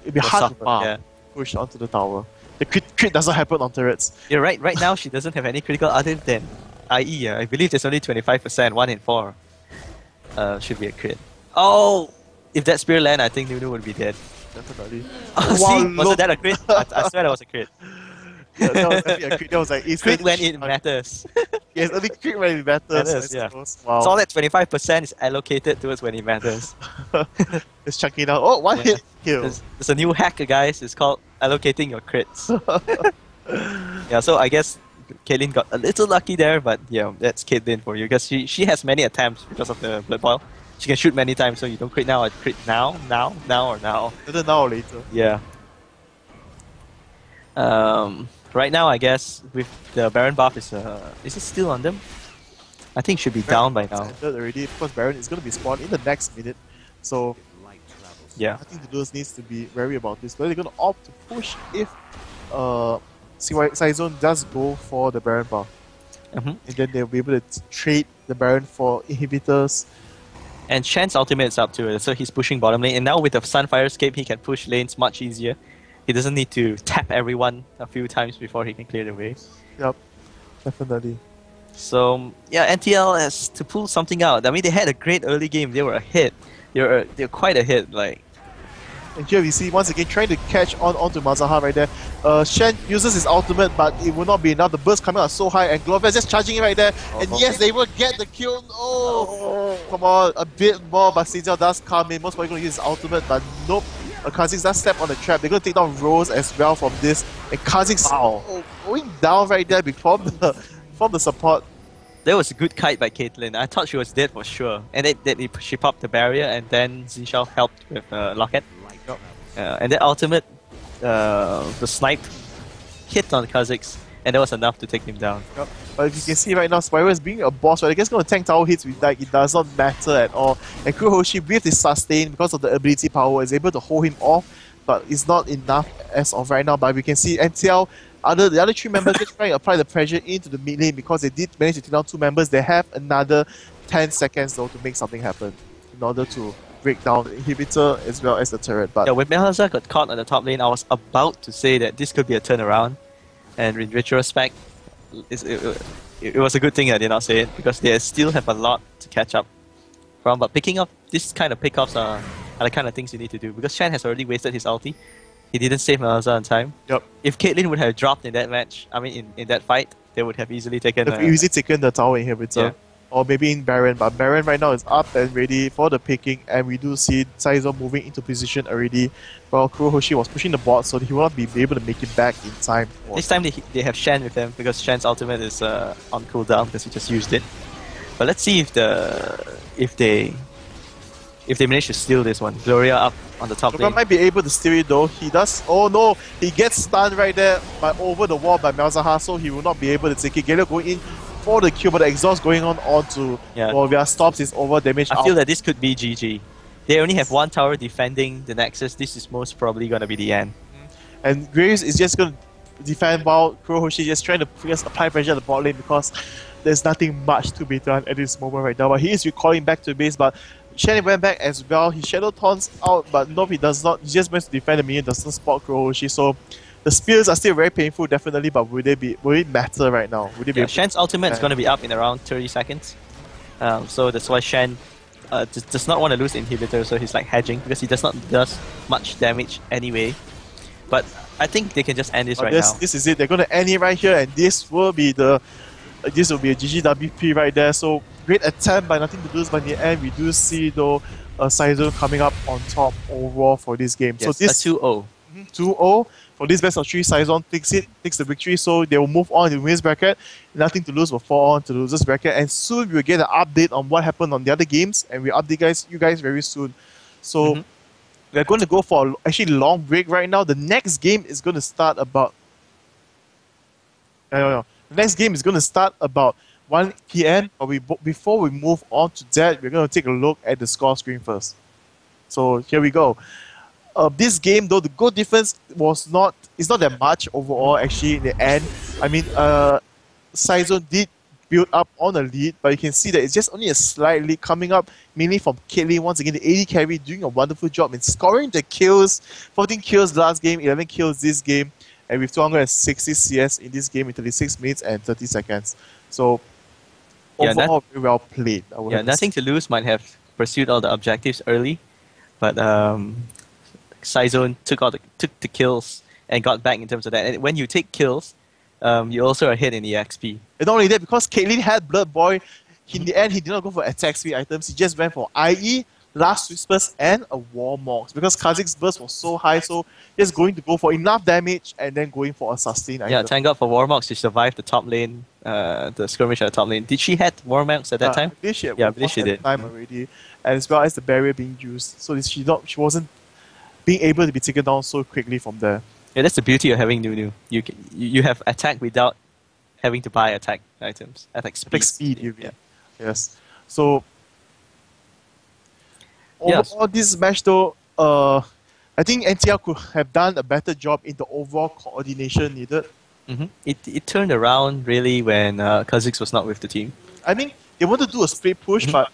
Speaker 2: it'd be hard to push onto the tower. The crit doesn't happen on turrets.
Speaker 1: You're right. Right now, she doesn't have any critical other than IE. I believe there's only 25%, 1 in 4. Should be a crit. Oh! If that spear land, I think Nunu would be dead.
Speaker 2: Definitely.
Speaker 1: See? Wasn't that a crit? I swear that was a crit.
Speaker 2: Yeah, that was definitely a crit. That was like
Speaker 1: crit when it matters.
Speaker 2: Yes, only crit when it matters.
Speaker 1: Yeah.
Speaker 2: Wow.
Speaker 1: So all that 25% is allocated towards when it matters.
Speaker 2: Just chunking it out. Oh, one hit kill.
Speaker 1: There's a new hack, guys. It's called allocating your crits. Yeah, so I guess Caitlyn got a little lucky there, but yeah, that's Caitlyn for you, because she has many attempts because of the Blood Boil. She can shoot many times, so you don't crit now, I crit now, or now.
Speaker 2: Either now or later.
Speaker 1: Yeah. Right now, I guess with the Baron buff, is it still on them? I think it should be down by now.
Speaker 2: Already, of course, Baron is going to be spawned in the next minute, so
Speaker 1: yeah,
Speaker 2: I think the Duels needs to be wary about this. But they're going to opt to push if Cyzone does go for the Baron buff, and then they'll be able to trade the Baron for inhibitors.
Speaker 1: And Shen's ultimate is up to it, so he's pushing bottom lane. And now with the Sunfire Escape, he can push lanes much easier. He doesn't need to tap everyone a few times before he can clear the way.
Speaker 2: Yep, definitely.
Speaker 1: So yeah, NtL has to pull something out. I mean, they had a great early game. They were ahead. They're quite ahead. Like.
Speaker 2: And here we see once again trying to catch onto Malzahar right there. Shen uses his ultimate, but it will not be enough. The burst coming out so high, and Glover is just charging it right there. And yes, they will get the kill. Oh, come on, a bit more, but Cyzone does come in. Most probably going to use his ultimate, but nope. Kha'Zix does step on the trap. They're going to take down Rose as well from this. And Kha'Zix going down right there from the support.
Speaker 1: That was a good kite by Caitlyn. I thought she was dead for sure. And she popped the barrier, and then Zinshao helped with Locket. And that ultimate, the snipe, hit on Kha'Zix, and that was enough to take him down.
Speaker 2: Yep. But if you can see right now, Spyro is being a boss, right? I guess going to tank tower hits with like it does not matter at all. And Kurohoshi with his sustain, because of the ability power, is able to hold him off, but it's not enough as of right now. But we can see NtL, the other 3 members just trying to apply the pressure into the mid lane, because they did manage to take down 2 members. They have another 10 seconds though to make something happen in order to break down the inhibitor as well as the turret. But
Speaker 1: yeah, when Malzahar got caught on the top lane, I was about to say that this could be a turnaround, and in retrospect, it was a good thing I did not say it, because they still have a lot to catch up from. But picking up this kind of pickups are the kind of things you need to do, because Shen has already wasted his ulti. He didn't save Malzahar on time.
Speaker 2: Yep.
Speaker 1: If Caitlyn would have dropped in that match, I mean in that fight, they would have easily taken
Speaker 2: the tower inhibitor. Yeah. Or maybe in Baron, but Baron right now is up and ready for the picking, and we do see Cyzone moving into position already, while Kurohoshi was pushing the bot, so he will not be able to make it back in time.
Speaker 1: This time they have Shen with them, because Shen's ultimate is on cooldown, because he just used it. But let's see if they manage to steal this one. Gloria up on the top lane.
Speaker 2: Gloria might be able to steal it though. He does. Oh no! He gets stunned right there over the wall by Malzahar, so he will not be able to take it. Galio going in for the kill, but the exhaust going on to Warrior stops his over damage.
Speaker 1: I feel that this could be GG. They only have one tower defending the Nexus. This is most probably going to be the end.
Speaker 2: And Graves is just going to defend while Kurohoshi just trying to just apply pressure at the bot lane because there's nothing much to be done at this moment right now. But he is recalling back to base, but Shen went back as well. He shadow taunts out, but no, he does not. He just wants to defend the minion, doesn't spot Kurohoshi. So the spears are still very painful, definitely, but will it matter right now? Would it be
Speaker 1: Shen's ultimate is going to be up in around 30 seconds. So that's why Shen does not want to lose the inhibitor, so he's like hedging because he does much damage anyway. But I think they can just end this now.
Speaker 2: This is it. They're going to end it right here, and this will be a GGWP right there. So great attempt by Nothing to Lose, but in the end we do see though Cyzone coming up on top overall for this game.
Speaker 1: Yes,
Speaker 2: so this
Speaker 1: 2-0.
Speaker 2: 2-0 for this best of 3. Cyzone takes the victory, so they will move on to the winners bracket. Nothing to Lose will fall on to the losers bracket, and soon we'll get an update on what happened on the other games, and we'll update you guys very soon. So we're going to go for a long break right now. The next game is going to start about the next game is going to start about 1 PM, but before we move on to that, we're going to take a look at the score screen first. So here we go. This game, though, the goal difference is not that much overall, actually, in the end. I mean, Cyzone did build up on a lead, but you can see that it's just only a slight lead coming up, mainly from Caitlyn. Once again, the AD carry doing a wonderful job in scoring the kills. 14 kills last game, 11 kills this game, and with 260 CS in this game in 36 minutes and 30 seconds. So, overall, very well played.
Speaker 1: Nothing to Lose might have pursued all the objectives early, but Cyzone took the kills and got back in terms of that. And when you take kills, you also are hit in the XP.
Speaker 2: And not only that, because Caitlyn had Blood Boy, in the end he did not go for attack speed items. He just went for IE, Last Whispers, and a Warmox. Because Kha'Zix's burst was so high, so just going to go for enough damage and then going for a sustain item.
Speaker 1: Yeah, thank God for Warmox to survive the top lane, the skirmish at the top lane. Did she have Warmox at that time?
Speaker 2: I believe she did. Time already, and as well as the barrier being used, so she wasn't being able to be taken down so quickly from there.
Speaker 1: Yeah, that's the beauty of having Nunu. You have attack without having to buy attack items. Attack speed.
Speaker 2: You mean. Yes. So overall, this match though, I think NtL could have done a better job in the overall coordination needed.
Speaker 1: It turned around really when Kha'Zix was not with the team.
Speaker 2: I mean, they wanted to do a split push, but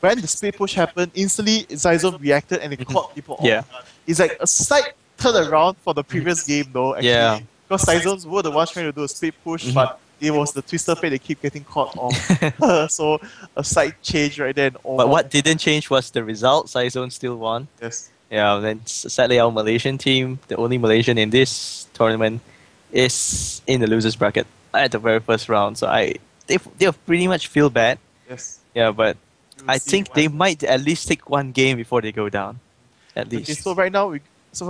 Speaker 2: when the split push happened, instantly Cyzone reacted and it caught people off. It's like a slight turnaround for the previous game though, actually. Because Cyzones were the ones trying to do a split push, but it was the Twister Fate that keep getting caught off. So a slight change right there.
Speaker 1: But what didn't change was the result. Cyzone still won.
Speaker 2: Yes.
Speaker 1: Yeah, then sadly our Malaysian team, the only Malaysian in this tournament, is in the losers bracket at the very first round. So they pretty much feel bad.
Speaker 2: Yes.
Speaker 1: Yeah, but I think they might at least take one game before they go down. At least.
Speaker 2: Okay, so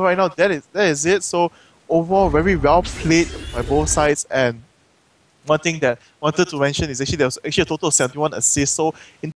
Speaker 2: right now that is it. So overall, very well played by both sides. And one thing that I wanted to mention is actually there was actually a total of 71 assists. So in